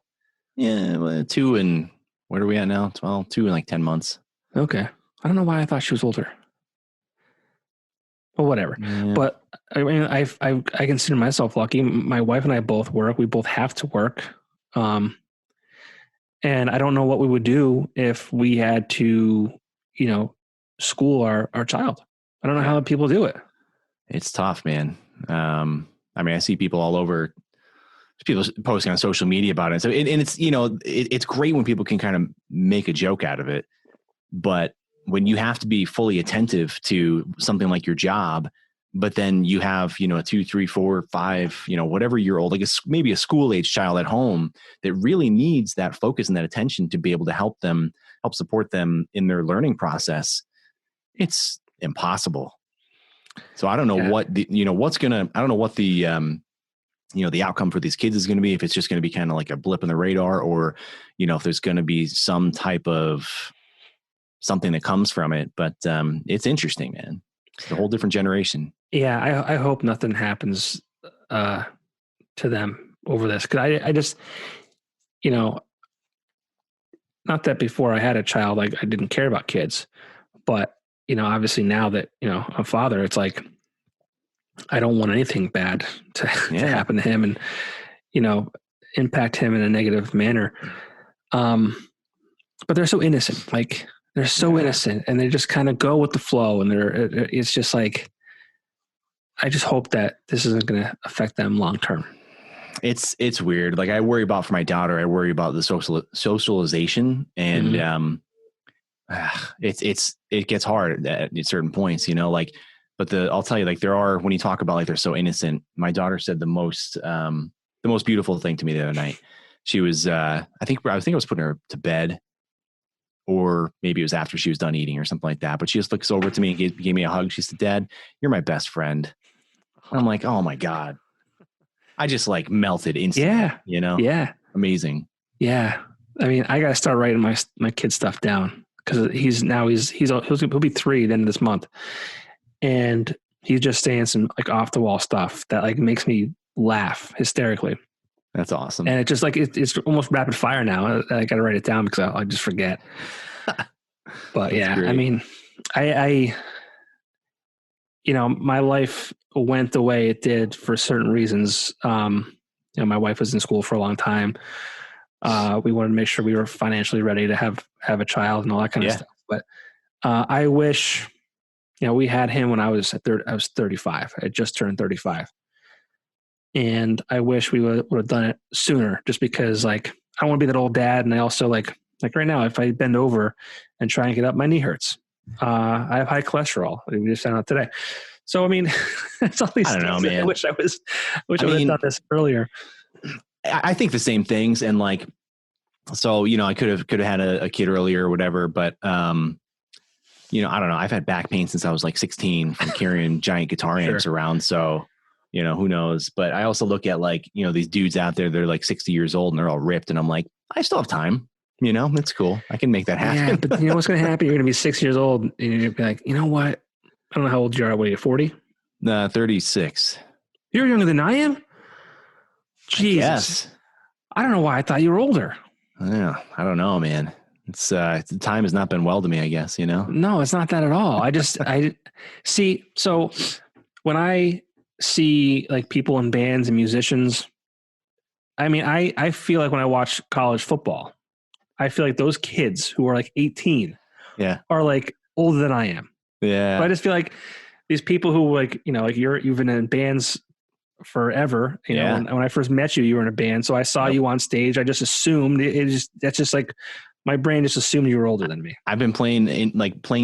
yeah, 2 and where are we at now? 12, 2 and like 10 months. Okay. I don't know why I thought she was older. Well, whatever. Yeah. But I mean, I consider myself lucky. My wife and I both work. We both have to work. And I don't know what we would do if we had to, you know, school our child. I don't know how people do it. It's tough, man. I mean, I see people all over people posting on social media about it. So, and it's, it's great when people can kind of make a joke out of it, but when you have to be fully attentive to something like your job, but then you have, a 2, 3, 4, 5, whatever year old, like maybe a school age child at home that really needs that focus and that attention to be able to help support them in their learning process. It's impossible. So I don't know what the, I don't know what the, the outcome for these kids is going to be, if it's just going to be kind of like a blip in the radar, or, if there's going to be some type of something that comes from it. But it's interesting, man. It's a whole different generation. Yeah. I hope nothing happens to them over this. Cause I just, not that before I had a child, like I didn't care about kids, but, obviously now that, I'm a father, it's like, I don't want anything bad to happen to him and, impact him in a negative manner. But they're so innocent. Like they're so innocent, and they just kind of go with the flow. And it's just like, I just hope that this isn't going to affect them long-term. It's weird. Like I worry about for my daughter, I worry about the socialization, and it gets hard at certain points, but I'll tell you, like when you talk about like, they're so innocent, my daughter said the most beautiful thing to me the other night. She was, I think I was putting her to bed, or maybe it was after she was done eating or something like that. But she just looks over to me and gave me a hug. She said, "Dad, you're my best friend." And I'm like, oh my God. I just like melted instantly, Yeah. Amazing. Yeah. I mean, I got to start writing my kid stuff down, because he'll be 3 at the end of this month. And he's just saying some like off the wall stuff that like makes me laugh hysterically. That's awesome. And it's just like, it's almost rapid fire now. I got to write it down because I just forget. But yeah, great. I mean, I my life went the way it did for certain reasons. My wife was in school for a long time. We wanted to make sure we were financially ready to have a child and all that kind of stuff. But I wish, we had him when I was 35. I had just turned 35. And I wish we would have done it sooner, just because like, I don't want to be that old dad. And I also like right now, if I bend over and try and get up, my knee hurts. I have high cholesterol. We just found out today. So, I mean, it's all these things. I don't know, man. I wish I would have done this earlier. I think the same things. And like, so, I could have had a kid earlier or whatever, but, I don't know. I've had back pain since I was like 16 from carrying giant guitar amps around. So, who knows? But I also look at like, these dudes out there, they're like 60 years old and they're all ripped. And I'm like, I still have time. It's cool. I can make that happen. Yeah, but what's going to happen? You're going to be 6 years old and you're going to be like, you know what? I don't know how old you are. What are you, 40? 36. You're younger than I am? Jesus. Yes. I don't know why I thought you were older. Yeah, I don't know, man. It's time has not been well to me, I guess, No, it's not that at all. I see. So when I see like people in bands and musicians, I mean, I feel like when I watch college football, I feel like those kids who are like 18 are like older than I am. Yeah. So I just feel like these people who like, like you've been in bands forever, know, when I first met you, you were in a band. So I saw you on stage. I just assumed that's just like, my brain just assumed you were older than me. I've been playing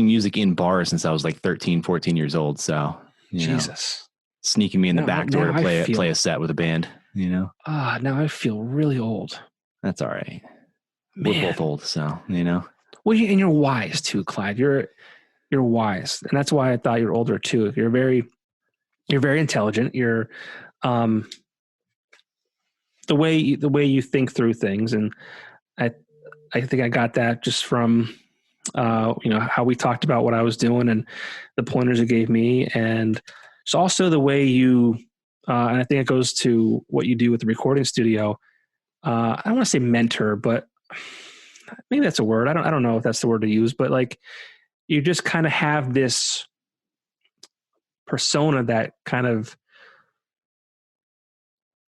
music in bars since I was like 13, 14 years old. So Jesus, sneaking me in the back door to play a set with a band, now I feel really old. That's all right. Man. We're both old. So, well, and you're wise too, Clyde. You're wise. And that's why I thought you were older too. You're very intelligent. You're, the way you think through things. And I think I got that just from, how we talked about what I was doing and the pointers it gave me. And it's also the way you, and I think it goes to what you do with the recording studio. I don't want to say mentor, but maybe that's a word. I don't know if that's the word to use, but like you just kind of have this persona that kind of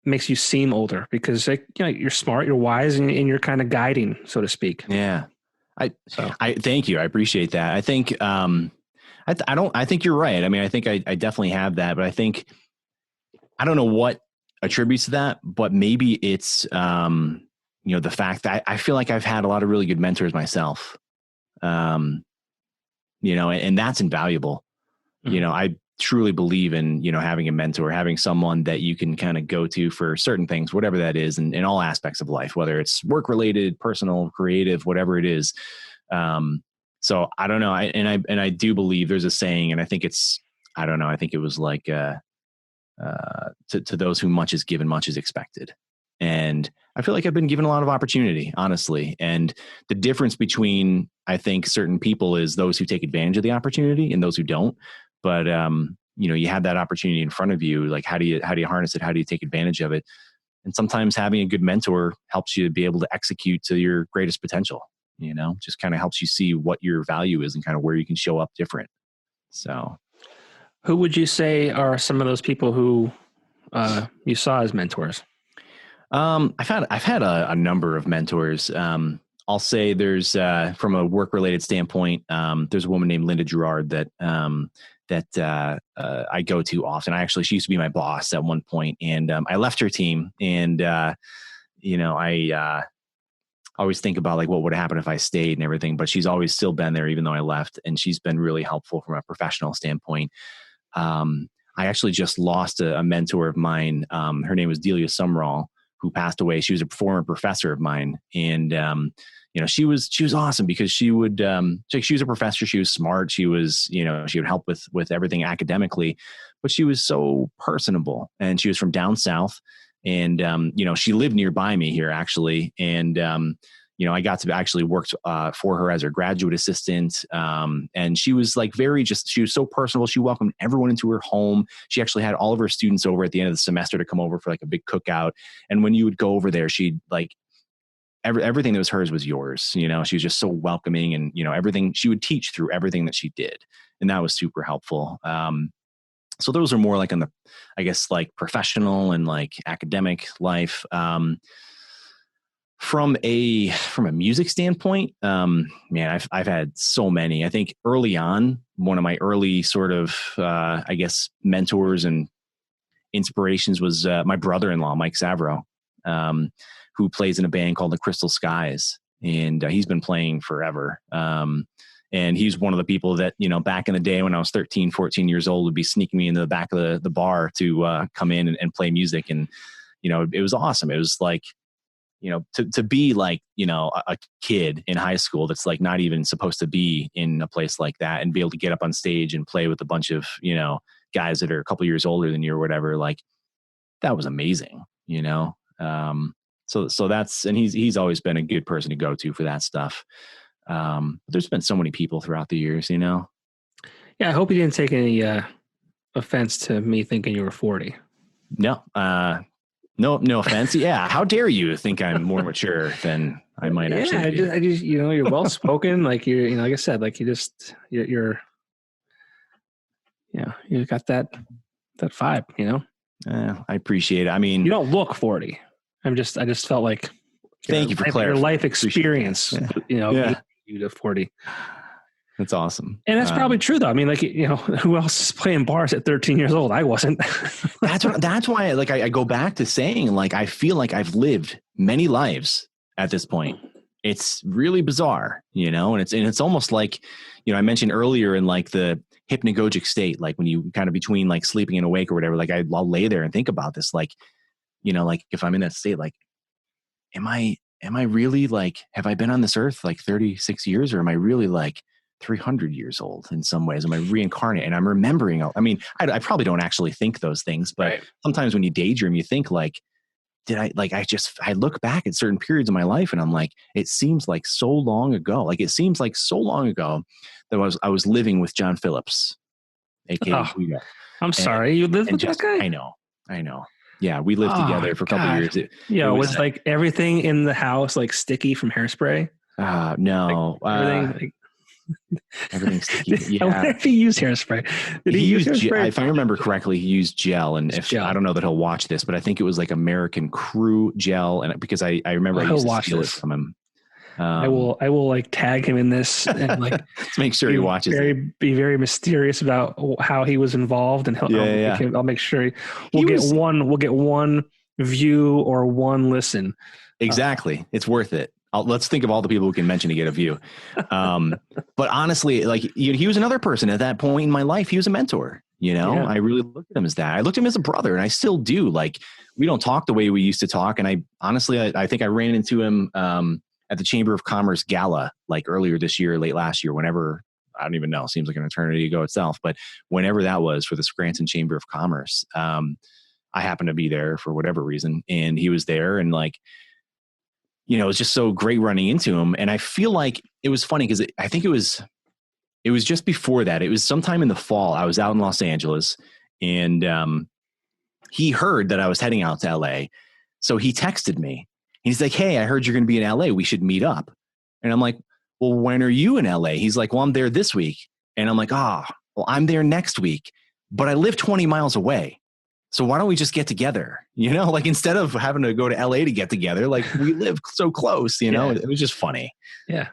makes you seem older because like, you're smart, you're wise, and you're kind of guiding, so to speak. Yeah. I thank you. I appreciate that. I think, I think you're right. I mean, I think I definitely have that, but I think, I don't know what attributes to that, but maybe it's, the fact that I feel like I've had a lot of really good mentors myself, and that's invaluable. Mm-hmm. I truly believe in, having a mentor, having someone that you can kind of go to for certain things, whatever that is, in all aspects of life, whether it's work related, personal, creative, whatever it is. So I don't know. I do believe there's a saying, and I think I think it was like, to those who much is given, much is expected. And I feel like I've been given a lot of opportunity, honestly. And the difference between, I think, certain people is those who take advantage of the opportunity and those who don't. But, you have that opportunity in front of you. Like, how do you harness it? How do you take advantage of it? And sometimes having a good mentor helps you to be able to execute to your greatest potential, just kind of helps you see what your value is and kind of where you can show up different. So who would you say are some of those people who you saw as mentors? I've had a number of mentors. I'll say there's, from a work related standpoint, there's a woman named Linda Gerard that I go to often. She used to be my boss at one point, and I left her team, and I always think about like what would happen if I stayed and everything, but she's always still been there even though I left, and she's been really helpful from a professional standpoint. I actually just lost a mentor of mine. Her name was Delia Sumrall, who passed away. She was a former professor of mine. And, she was awesome because she would, she was a professor. She was smart. She was, she would help with everything academically, but she was so personable, and she was from down South. And, she lived nearby me here actually. And, I got to actually work for her as her graduate assistant. And she was like she was so personable. She welcomed everyone into her home. She actually had all of her students over at the end of the semester to come over for like a big cookout. And when you would go over there, she'd like, everything that was hers was yours. She was just so welcoming, and, everything she would teach through everything that she did. And that was super helpful. So those are more like on the, I guess, like professional and like academic life. From a music standpoint, man, I've had so many. I think early on, one of my early sort of, I guess, mentors and inspirations was my brother-in-law, Mike Savro, who plays in a band called the Crystal Skies. And he's been playing forever. And he's one of the people that, back in the day when I was 13, 14 years old, would be sneaking me into the back of the bar to come in and play music. And, it was awesome. It was like, to be like, a kid in high school that's like not even supposed to be in a place like that, and be able to get up on stage and play with a bunch of, guys that are a couple years older than you or whatever, like that was amazing, So that's, and he's always been a good person to go to for that stuff. There's been so many people throughout the years, Yeah, I hope you didn't take any offense to me thinking you were 40. No, no offense. Yeah. How dare you think I'm more mature than I might actually be? I just, you're well spoken. Like you're, like I said, like you got that vibe, I appreciate it. I mean, you don't look 40. I just felt like, thank you for clarifying. Your life experience, you to 40. That's awesome. And that's probably true though. I mean, like, who else is playing bars at 13 years old? I wasn't. that's why like I go back to saying, like, I feel like I've lived many lives at this point. It's really bizarre, and it's almost like, I mentioned earlier in like the hypnagogic state, like when you kind of between like sleeping and awake or whatever, like I'll lay there and think about this, like, like if I'm in that state, like, am I really like, have I been on this earth like 36 years, or am I really like 300 years old in some ways? Am I reincarnate? And I'm remembering, I mean, I probably don't actually think those things, but right. Sometimes when you daydream, you think like, I look back at certain periods of my life and I'm like, it seems like so long ago. Like it seems like so long ago that I was living with John Phillips, aka Guido. I'm sorry, you lived with that guy? I know. Yeah, we lived together for a couple of years. It was like everything in the house like sticky from hairspray? No. Like, everything's sticky. Yeah. I wonder if he used hairspray. Did he use hairspray? If I remember correctly, he used gel. And I don't know that he'll watch this, but I think it was like American Crew gel. And because I remember I used to steal it from him. I will like tag him in this and like let's make sure he watches it. Be very mysterious about how he was involved, and I'll make sure we'll get one view or one listen. Exactly. It's worth it. Let's think of all the people who can mention to get a view. But honestly, like he was another person at that point in my life. He was a mentor. I really looked at him as that. I looked at him as a brother, and I still do. Like, we don't talk the way we used to talk. And I think I ran into him at the Chamber of Commerce Gala, like earlier this year, late last year, whenever, I don't even know, seems like an eternity ago itself, but whenever that was for the Scranton Chamber of Commerce, I happened to be there for whatever reason. And he was there, and like, it was just so great running into him. And I feel like it was funny because I think it was just before that. It was sometime in the fall. I was out in Los Angeles, and he heard that I was heading out to LA. So he texted me. He's like, "Hey, I heard you're going to be in LA. We should meet up." And I'm like, "Well, when are you in LA?" He's like, "Well, I'm there this week." And I'm like, well, I'm there next week, but I live 20 miles away. So why don't we just get together? Like, instead of having to go to LA to get together, like, we live so close, It was just funny. Yeah.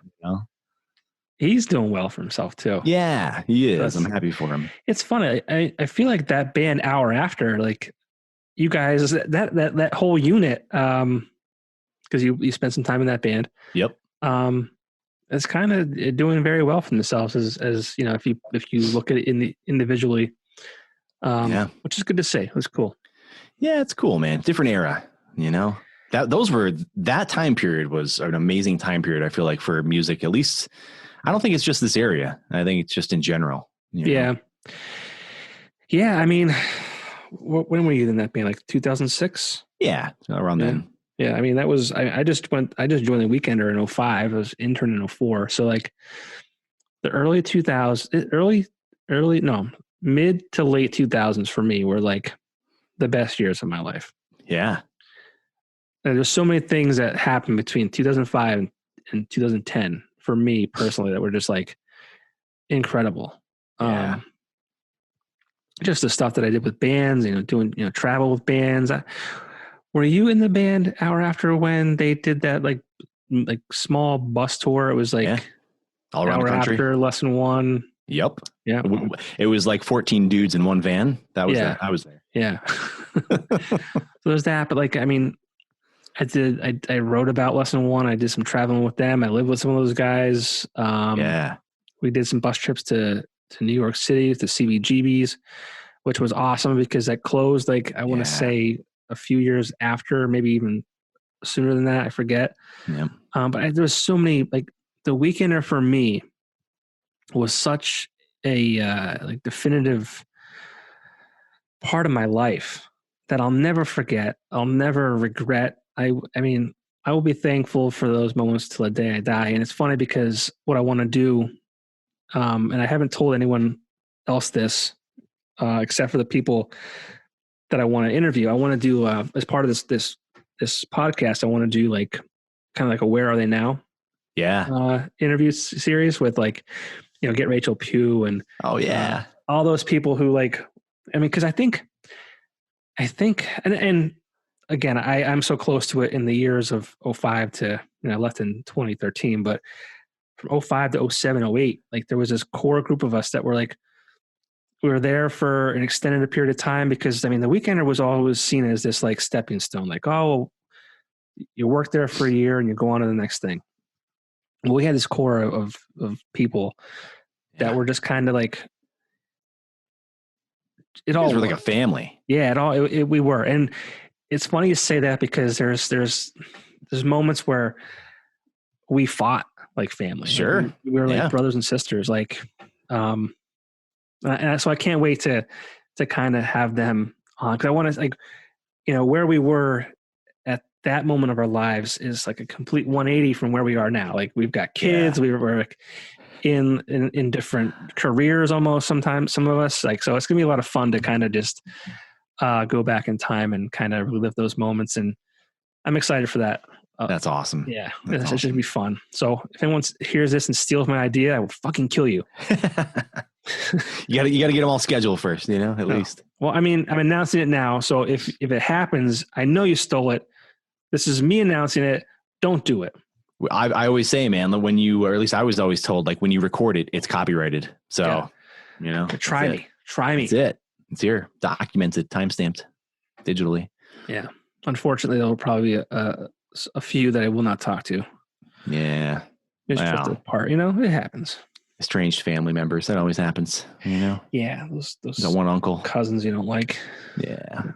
He's doing well for himself too. Yeah, he is. I'm happy for him. It's funny. I feel like that band Hour After, like, you guys, that whole unit, because you spent some time in that band. Yep. It's kind of doing very well for themselves as if you look at it individually. Which is good to see. It was cool. Yeah, it's cool, man. Different era, that time period was an amazing time period. I feel like for music, at least. I don't think it's just this area. I think it's just in general. Yeah. Yeah. I mean, when were you in that band? Like 2006? Yeah. Around then. Yeah. I mean, that was, I just joined the Weekender in 2005. I was intern in 2004. So like the early 2000s, mid to late 2000s for me were like the best years of my life. Yeah. And there's so many things that happened between 2005 and 2010 for me personally that were just like incredible. Yeah. Just the stuff that I did with bands, doing, travel with bands. Were you in the band Hour After when they did that like small bus tour? It was like all around Hour the country. After, Lesson One. Yep. Yeah. It was like 14 dudes in one van. That was I was there. Yeah. So there's that. But like, I mean, I wrote about Lesson One. I did some traveling with them. I lived with some of those guys. We did some bus trips to New York City, to CBGB's, which was awesome because that closed, like, I want to say a few years after, maybe even sooner than that. I forget. Yeah. But there was so many, like, the Weekender for me was such a like definitive part of my life that I'll never forget. I'll never regret. I mean, I will be thankful for those moments till the day I die. And it's funny because what I want to do, and I haven't told anyone else this, except for the people that I want to interview. I want to do, as part of this podcast, I want to do like kind of like a Where Are They Now? Yeah. Interview series with like, get Rachel Pugh and all those people who like, I mean, cause I think, and again, I'm so close to it in the years of 2005 to, I left in 2013, but from 2005 to 2007, 2008, like there was this core group of us that were like, we were there for an extended period of time because, I mean, the Weekender was always seen as this like stepping stone, like, oh, you work there for a year and you go on to the next thing. Well, we had this core of people that were just kind of like, it all were like a family. Yeah, we were. And it's funny to say that because there's moments where we fought like family. Sure. Like we were like brothers and sisters. Like, and so I can't wait to kind of have them on. Cause I want to like, where we were at that moment of our lives is like a complete 180 from where we are now. Like we've got kids, we were like in different careers almost sometimes, some of us, like, so it's gonna be a lot of fun to kind of just go back in time and kind of relive those moments. And I'm excited for that. That's awesome. Yeah. It should be fun. So if anyone hears this and steals my idea, I will fucking kill you. You gotta get them all scheduled first, at least. Well, I mean, I'm announcing it now. So if it happens, I know you stole it. This is me announcing it. Don't do it. I always say, man, that when you, or at least I was always told, like when you record it, it's copyrighted. So, try me. That's it. It's here, documented, timestamped digitally. Yeah. Unfortunately, there'll probably be a few that I will not talk to. Yeah. Just drifted apart. It happens. Estranged family members. That always happens. Yeah. Those the one uncle, cousins you don't like. Yeah.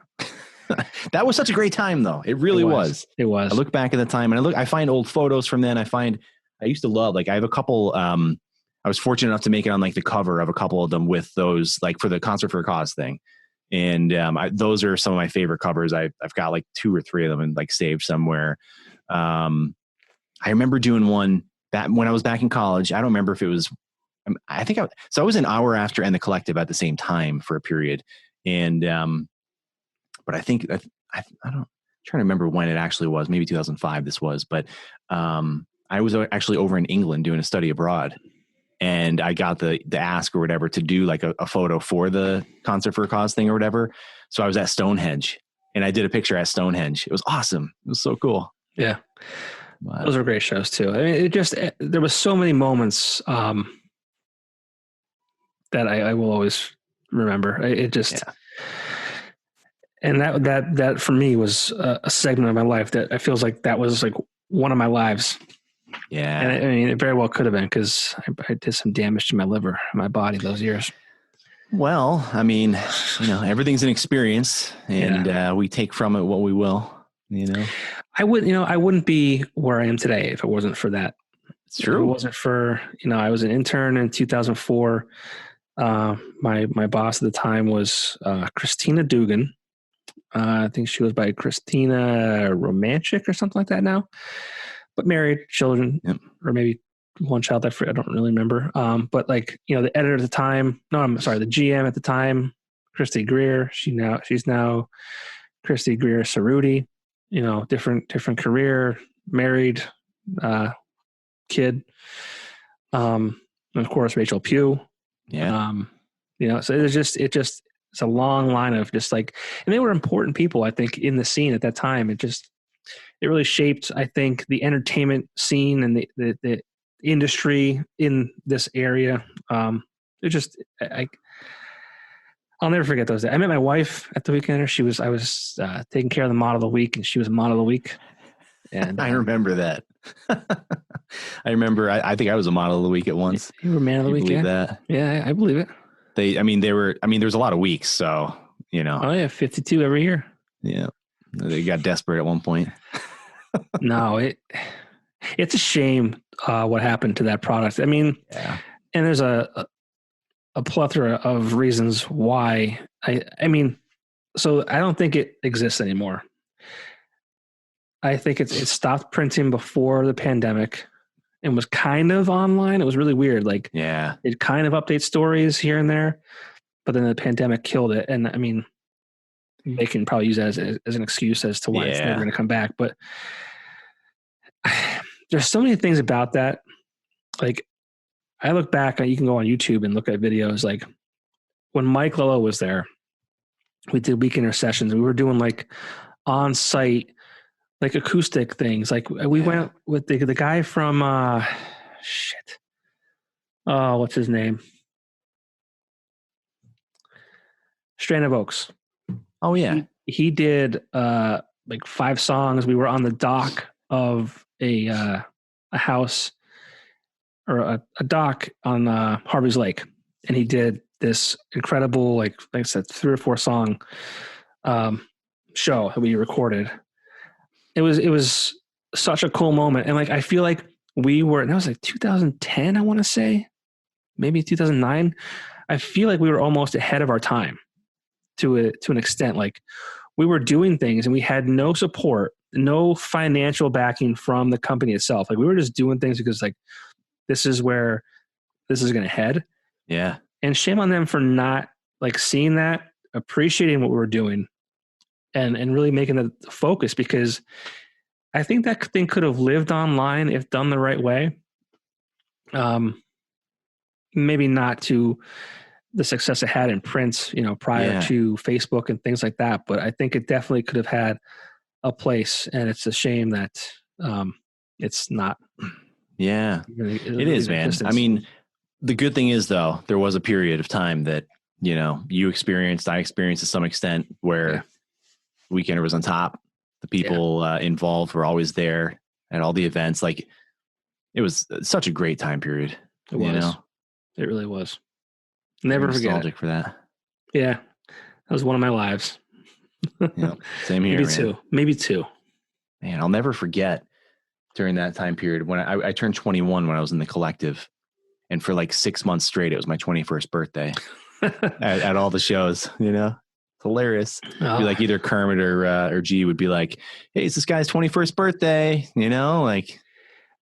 That was such a great time, though. It really was. It was. I look back at the time, and I find old photos from then. I used to love, like, I have a couple. I was fortunate enough to make it on like the cover of a couple of them with those, like for the Concert for a Cause thing, and those are some of my favorite covers. I've got like 2 or 3 of them and like saved somewhere. I remember doing one that when I was back in college. I don't remember if it was. I was in Hour After and The Collective at the same time for a period, and but I think I don't trying to remember when it actually was. Maybe 2005 this was, but I was actually over in England doing a study abroad, and I got the ask or whatever to do like a photo for the Concert for a Cause thing or whatever. So I was at Stonehenge, and I did a picture at Stonehenge. It was awesome. It was so cool. Yeah, those are great shows too. I mean, there was so many moments that I will always remember. And that for me was a segment of my life that I feels like that was like one of my lives. Yeah. And I mean, it very well could have been because I did some damage to my liver and my body those years. Well, I mean, everything's an experience, and we take from it what we will, I wouldn't be where I am today if it wasn't for that. It's true. If it wasn't for, I was an intern in 2004. My boss at the time was Christina Dugan. I think she was by Christina Romanchik or something like that now, but married, children, or maybe one child. I don't really remember. But like, the editor at the time, the GM at the time, Christy Greer, she's now Christy Greer Cerruti, different career, married, kid. And of course, Rachel Pugh. Yeah. So it's a long line of just like, and they were important people, I think, in the scene at that time. It really shaped, I think, the entertainment scene and the industry in this area. I'll never forget those days. I met my wife at the weekend. I was taking care of the model of the week, and she was model of the week. And I remember that. I think I was a model of the week at once. You were man of the week. Believe that? Yeah, I believe it. There's a lot of weeks, so, Oh yeah, 52 every year. Yeah. They got desperate at one point. No, it's a shame what happened to that product. I mean, and there's a plethora of reasons why. So I don't think it exists anymore. I think it stopped printing before the pandemic and was kind of online. It was really weird. Like, it kind of updates stories here and there, but then the pandemic killed it. And I mean, they can probably use that as an excuse as to why it's never going to come back. But there's so many things about that. Like, I look back, you can go on YouTube and look at videos. Like when Mike Lillo was there, we did weekender sessions. We were doing like on-site, like acoustic things. Like we went with the guy from what's his name? Strand of Oaks. Oh yeah. He did like 5 songs. We were on the dock of a house or a dock on Harvey's Lake, and he did this incredible, like I said, 3 or 4 song show that we recorded. It was such a cool moment. And like, I feel like that was like 2010, I want to say, maybe 2009. I feel like we were almost ahead of our time to an extent. Like, we were doing things and we had no support, no financial backing from the company itself. Like, we were just doing things because like, this is where this is going to head. Yeah. And shame on them for not like seeing that, appreciating what we were doing, and really making the focus, because I think that thing could have lived online if done the right way. Maybe not to the success it had in print, prior to Facebook and things like that. But I think it definitely could have had a place, and it's a shame that it's not. Yeah, Really, it is, man. I mean, the good thing is though, there was a period of time that, you experienced, I experienced to some extent where Weekender was on top. The people involved were always there at all the events. Like, it was such a great time period. It was. It really was. Never forget nostalgic for that. Yeah. That was one of my lives. Yeah, same here. Maybe two. Man, I'll never forget during that time period when I turned 21 when I was in the collective. And for like 6 months straight, it was my 21st birthday at all the shows, It's hilarious. Be like either Kermit or G would be like, hey, it's this guy's 21st birthday, like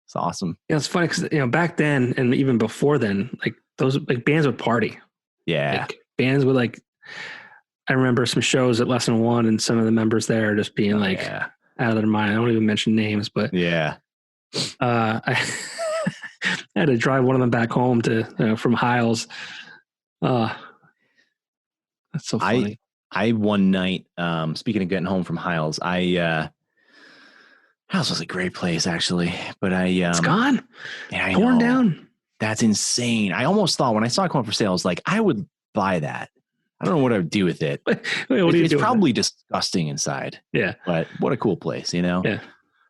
it's awesome. Yeah, it's funny because, back then and even before then, like those like bands would party. Yeah. Like, bands would like, I remember some shows at Lesson One and some of the members there just being out of their mind. I don't even mention names, but I had to drive one of them back home from Hiles. That's so funny. I one night, speaking of getting home from Hiles, Hiles was a great place actually, but it's gone. Yeah, torn down. That's insane. I almost thought when I saw it come up for sale, I was like, I would buy that. I don't know what I would do with it. It's probably disgusting inside. Yeah, but what a cool place, Yeah.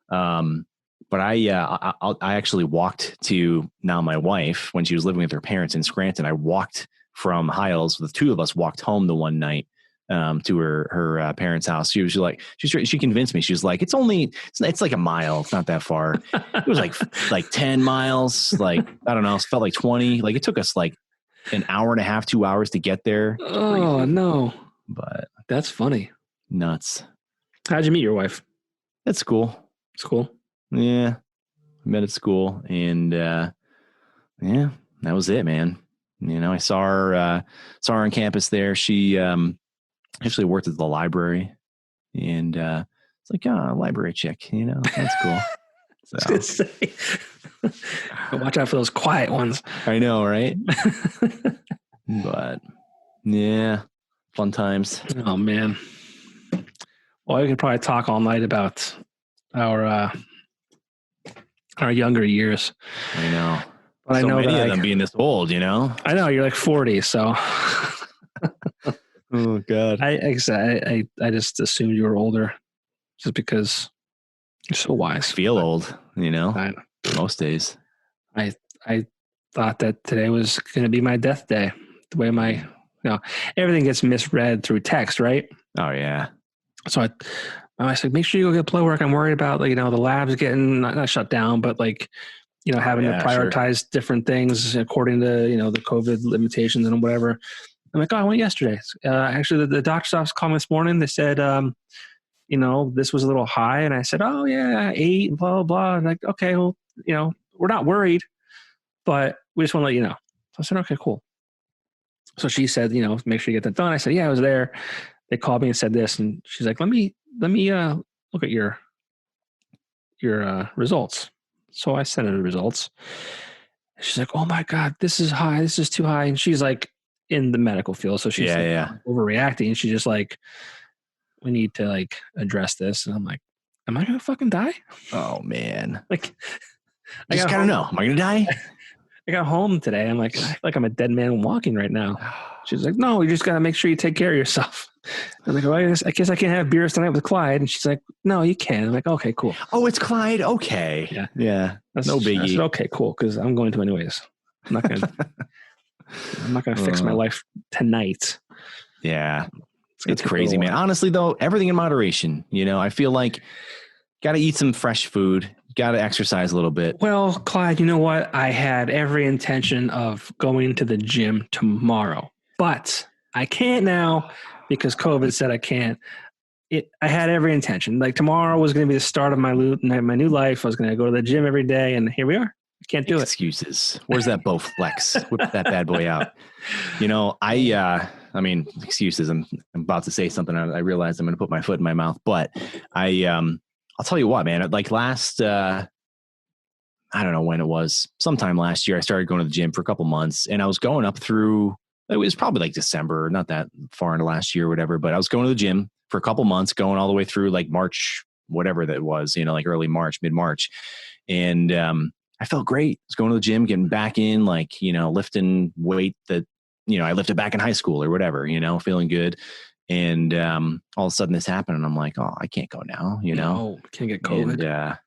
But I actually walked to now my wife when she was living with her parents in Scranton. I walked from Hiles. The two of us walked home the one night to her parents' house. She convinced me. She was like, it's like a mile. It's not that far. It was like 10 miles. Like, I don't know. It felt like 20. Like, it took us like an hour and a half, 2 hours to get there. Oh, no. But that's funny. Nuts. How'd you meet your wife? At school. School? Yeah. Met at school. And that was it, man. I saw her on campus there. She actually worked at the library. And it's like, library chick, that's cool. So. Watch out for those quiet ones. I know, right? But yeah, fun times. Oh man. Well, we could probably talk all night about our younger years. I know. But so I know many of them being this old, I know you're like 40, so. Oh God. I just assumed you were older, just because you're so wise. I feel old, most days. I thought that today was going to be my death day. The way everything gets misread through text, right? Oh yeah. So I said, make sure you go get blood work. I'm worried about the labs getting not shut down, but having to prioritize different things according to the COVID limitations and whatever. I'm like, I went yesterday. Actually, the doctor's office called me this morning. They said, this was a little high, and I said, oh yeah, 8, and blah blah blah. And like, okay, well, we're not worried, but we just want to let you know. So I said, okay, cool. So she said, make sure you get that done. I said, yeah, I was there. They called me and said this, and she's like, let me look at your results. So I sent her the results. She's like, oh my God, this is high. This is too high. And she's like in the medical field. So she's overreacting. And she's just like, we need to address this. And I'm like, am I going to fucking die? Oh man. Like, I just gotta know, am I going to die? I got home today. I'm like, I feel like I'm a dead man walking right now. She's like, no, you just got to make sure you take care of yourself. I'm like, well, I guess I can't have beers tonight with Clyde. And she's like, no, you can. I'm like, okay, cool. Oh, it's Clyde. Okay. Yeah. That's no biggie. Said, okay, cool. Cause I'm going to anyways. I'm not going to fix my life tonight. Yeah. It's crazy, man. Honestly though, everything in moderation, I feel like got to eat some fresh food. Got to exercise a little bit. Well, Clyde, you know what? I had every intention of going to the gym tomorrow, but I can't now because COVID said I can't. I had every intention. Like tomorrow was going to be the start of my new life. I was going to go to the gym every day, and here we are. I can't do Excuses. Where's that Bowflex? Whip that bad boy out. I mean, excuses. I'm about to say something. I realized I'm going to put my foot in my mouth, but I'll tell you what, man, like last, I don't know when it was, sometime last year, I started going to the gym for a couple months, and I was going up through, it was probably like December, not that far into last year or whatever, but I was going to the gym for a couple months, going all the way through like March, whatever that was, like early March, mid-March. And I felt great. I was going to the gym, getting back in, like, lifting weight that, I lifted back in high school or whatever, feeling good. And all of a sudden this happened and I'm like, oh, I can't go now, No, can't get COVID. And it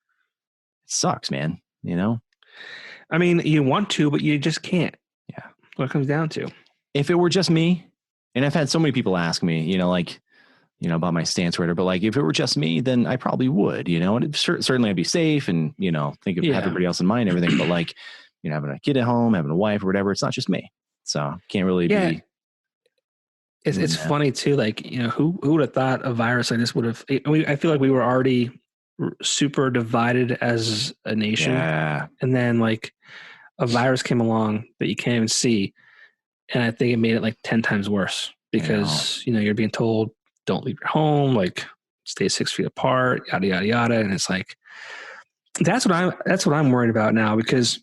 sucks, man, I mean, you want to, but you just can't. Yeah. What it comes down to. If it were just me, and I've had so many people ask me, about my stance or whatever, but like, if it were just me, then I probably would, and certainly I'd be safe and, think of everybody else in mind and everything. But like, having a kid at home, having a wife or whatever, it's not just me. So can't really be. It's funny too. Like, who would have thought a virus like this would have, I feel like we were already super divided as a nation. Yeah. And then like a virus came along that you can't even see. And I think it made it like 10 times worse because, you're being told, don't leave your home, like stay 6 feet apart, yada, yada, yada. And it's like, that's what I'm worried about now, because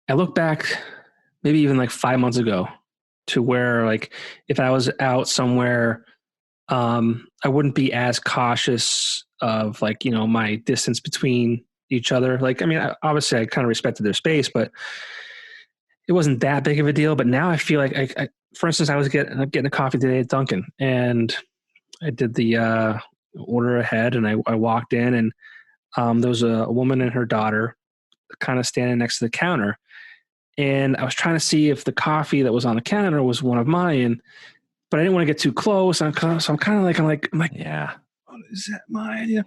I look back maybe even like 5 months ago to where, like, if I was out somewhere, I wouldn't be as cautious of like, my distance between each other. Like, I mean, obviously I kind of respected their space, but it wasn't that big of a deal. But now I feel like I for instance, I was getting a coffee today at Dunkin', and I did the order ahead, and I walked in, and there was a woman and her daughter kind of standing next to the counter. And I was trying to see if the coffee that was on the counter was one of mine, but I didn't want to get too close. So I'm kind of like, I'm like, yeah, oh, is that mine? Yeah.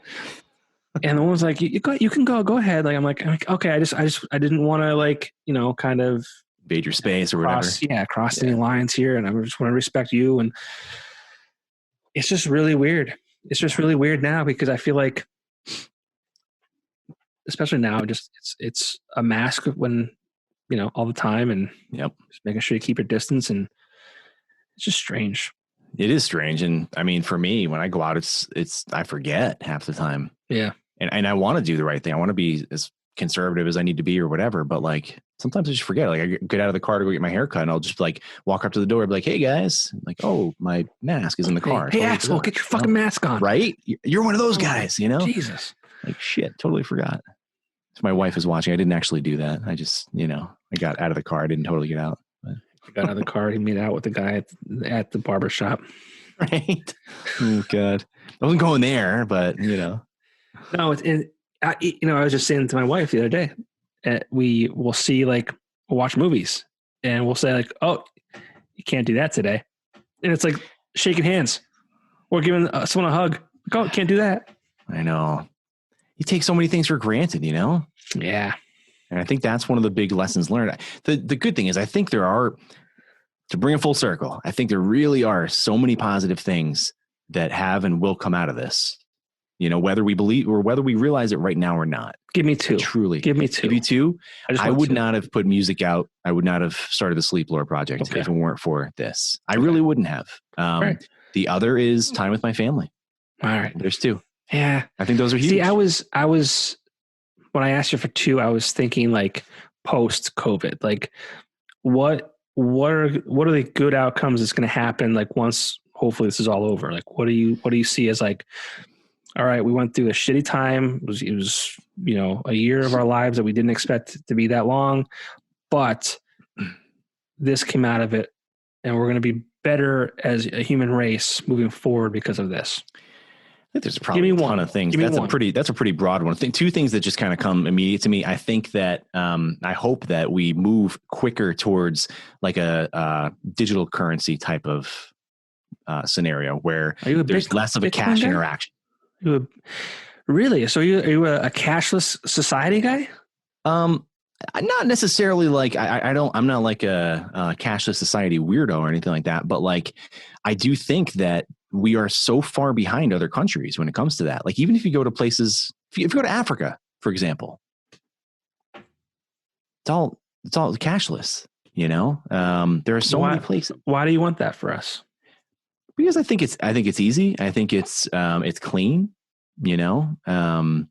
And the woman's like, you can go ahead. Like, I'm like, okay. I didn't want to, like, kind of invade your space or whatever. Cross any lines here. And I just want to respect you. And it's just really weird. It's just really weird now, because I feel like, especially now, just it's a mask when, all the time, and just making sure you keep your distance, and it's just strange. It is strange. And I mean, for me, when I go out, it's I forget half the time. Yeah. And I want to do the right thing. I want to be as conservative as I need to be or whatever. But like, sometimes I just forget. Like, I get out of the car to go get my hair cut, and I'll just like walk up to the door and be like, hey guys, I'm like, oh, my mask is in the car. Hey, asshole, get your fucking mask on. Right? You're one of those guys, Jesus. Like, shit, totally forgot. If my wife is watching, I didn't actually do that. I just, I got out of the car. I didn't totally get out. But. I got out of the car. He made out with the guy at the barber shop. Right. Oh God. I wasn't going there, but No, I was just saying to my wife the other day, we will see, like, we'll watch movies, and we'll say like, oh, you can't do that today. And it's like shaking hands or giving someone a hug. Like, oh, can't do that. I know. You take so many things for granted, Yeah. And I think that's one of the big lessons learned. The good thing is, I think there are, to bring it full circle, I think there really are so many positive things that have and will come out of this, whether we believe or whether we realize it right now or not. Give me two. Truly. Give me two. Give you two. I would not have put music out. I would not have started the Sleeplore Project if it weren't for this. I really wouldn't have. Right. The other is time with my family. All right. There's two. Yeah. I think those are huge. See, I was when I asked you for two, I was thinking like post COVID, like what are the good outcomes that's going to happen? Like, once hopefully this is all over, like, what do you see as like, all right, we went through a shitty time. It was, a year of our lives that we didn't expect to be that long, but this came out of it, and we're going to be better as a human race moving forward because of this. I think there's probably a ton of things. That's a pretty broad one. I think two things that just kind of come immediate to me. I think that I hope that we move quicker towards like a digital currency type of scenario where there's less of a cash interaction. Really? So are you a cashless society guy? Not necessarily. Like I'm not like a cashless society weirdo or anything like that. But like, I do think that we are so far behind other countries when it comes to that. Like, even if you go to places, if you go to Africa, for example, it's all cashless, there are so many places. Why do you want that for us? Because I think it's easy. I think it's clean, I'm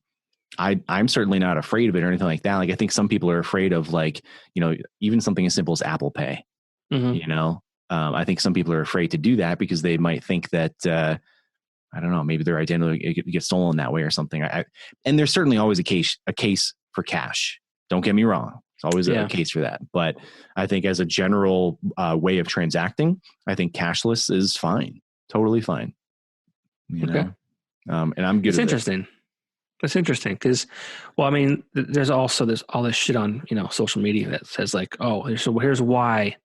certainly not afraid of it or anything like that. Like, I think some people are afraid of, like, even something as simple as Apple Pay, I think some people are afraid to do that because they might think that, I don't know, maybe their identity gets stolen that way or something. And there's certainly always a case for cash. Don't get me wrong. It's always a case for that. But I think as a general way of transacting, I think cashless is fine. Totally fine. You know? And I'm good. It's interesting. It's interesting because, well, I mean, there's also all this shit on, social media that says like, oh, here's why,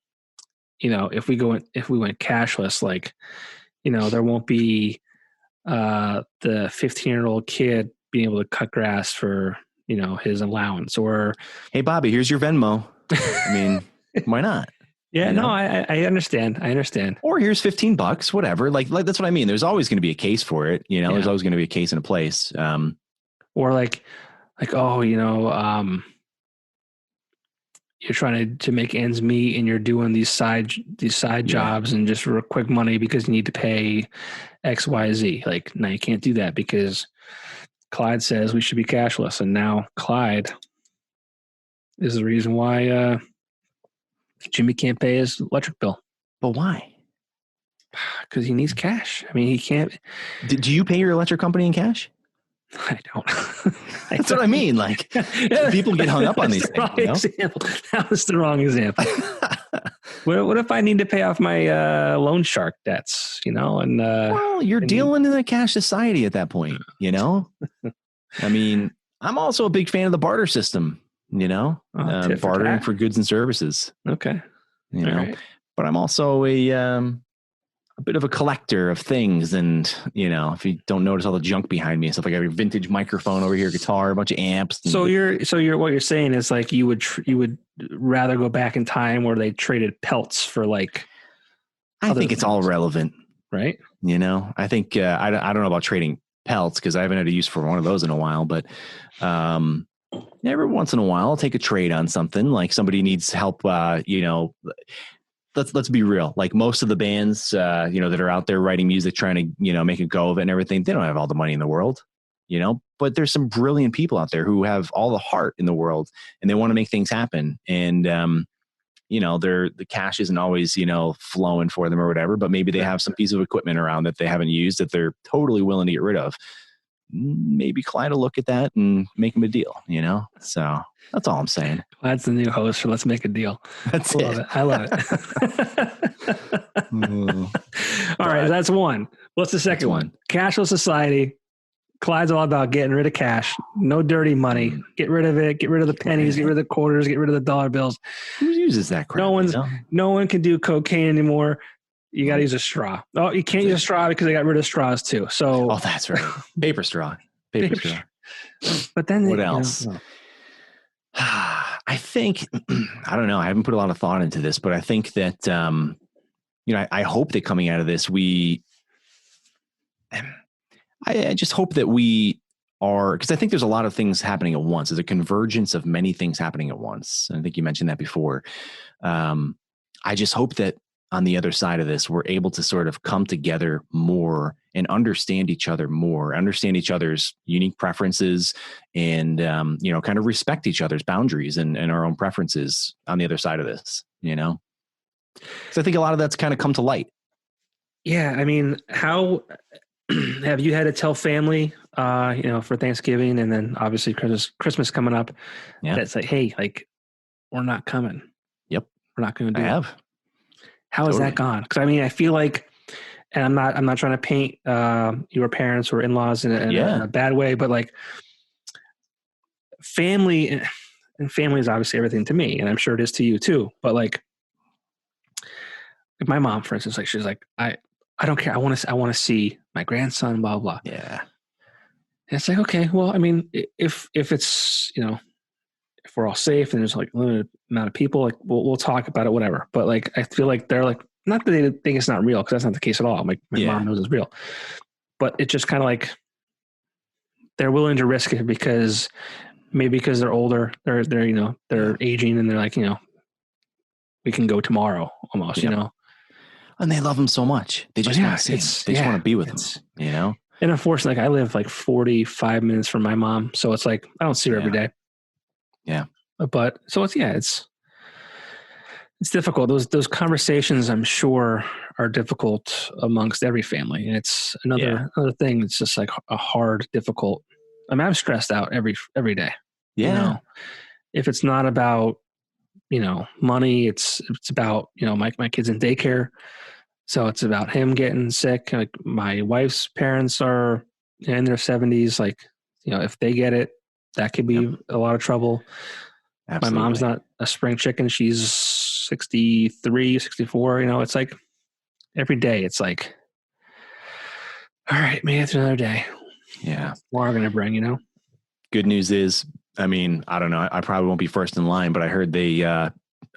if we went cashless, like, there won't be the 15-year-old kid being able to cut grass for, his allowance, or, hey, Bobby, here's your Venmo. I mean, why not? Yeah, no, I understand. Or here's $15, whatever. Like that's what I mean. There's always going to be a case for it. There's always going to be a case in a place. Or like, oh, you're trying to make ends meet and you're doing these side jobs and just for quick money because you need to pay X, Y, Z. Like, no, you can't do that because Clyde says we should be cashless. And now Clyde is the reason why Jimmy can't pay his electric bill. But why? Because he needs cash. I mean, he can't. Do you pay your electric company in cash? I don't. That's what I mean. Like, people get hung up on these things. Example. That was the wrong example. What if I need to pay off my loan shark debts? And well, you're dealing in a cash society at that point. I mean, I'm also a big fan of the barter system. Bartering for goods and services. Okay. Right. But I'm also a bit of a collector of things. And, if you don't notice all the junk behind me and stuff, like I have a vintage microphone over here, guitar, a bunch of amps. So what you're saying is like, you would rather go back in time where they traded pelts for like, I think it's all relevant, right? I think, I don't know about trading pelts because I haven't had a use for one of those in a while, but, every once in a while I'll take a trade on something like somebody needs help, let's be real. Like most of the bands, that are out there writing music, trying to, make a go of it and everything, they don't have all the money in the world, but there's some brilliant people out there who have all the heart in the world and they want to make things happen. And, the cash isn't always, flowing for them or whatever, but maybe they have some piece of equipment around that they haven't used that they're totally willing to get rid of. Maybe Clyde will look at that and make him a deal, So that's all I'm saying. Clyde's the new host for Let's Make a Deal. That's it. I love it. All right, that's one. What's the second one? Cashless society. Clyde's all about getting rid of cash. No dirty money. Get rid of it. Get rid of the pennies. Get rid of the quarters. Get rid of the dollar bills. Who uses that crap? No one can do cocaine anymore. You got to use a straw. Oh, you can't use a straw because they got rid of straws too. So, that's right. Paper straw. Paper straw. But then what else? I think, I don't know. I haven't put a lot of thought into this, but I think that, I hope that coming out of this, I just hope that we are, because I think there's a lot of things happening at once. There's a convergence of many things happening at once. I think you mentioned that before. I just hope that on the other side of this, we're able to sort of come together more and understand each other more, understand each other's unique preferences and, kind of respect each other's boundaries and our own preferences on the other side of this, So I think a lot of that's kind of come to light. Yeah. I mean, how have you had to tell family, for Thanksgiving and then obviously Christmas coming up? Yeah. That's like, hey, like we're not coming. Yep. We're not going to do it. I have. How has that gone? Because I mean, I feel like, and I'm not trying to paint your parents or in-laws in a bad way, but like family is obviously everything to me, and I'm sure it is to you too. But like my mom, for instance, like she's like, I don't care. I want to see my grandson. Blah blah. Yeah. And it's like, okay, well, I mean, if it's if we're all safe and there's like a limited amount of people, like we'll talk about it, whatever. But like, I feel like they're like, not that they think it's not real, because that's not the case at all. Like my mom knows it's real, but it's just kind of like they're willing to risk it because they're older, they're aging, and they're like, we can go tomorrow almost, And they love them so much. They just want to see him. They just want to be with him, And unfortunately, like I live like 45 minutes from my mom, so it's like I don't see her every day. Yeah. But so it's It's difficult. Those conversations, I'm sure, are difficult amongst every family. And it's another thing that's just like a hard, difficult. I mean, I'm stressed out every day. Yeah. You know, if it's not about, money, it's about, my kids in daycare. So it's about him getting sick. Like my wife's parents are in their 70s. Like, if they get it, that could be a lot of trouble. Absolutely. My mom's not a spring chicken. She's 63, 64. It's like every day it's like, all right, maybe it's another day. Yeah. What are we going to bring, Good news is, I mean, I don't know. I probably won't be first in line, but I heard they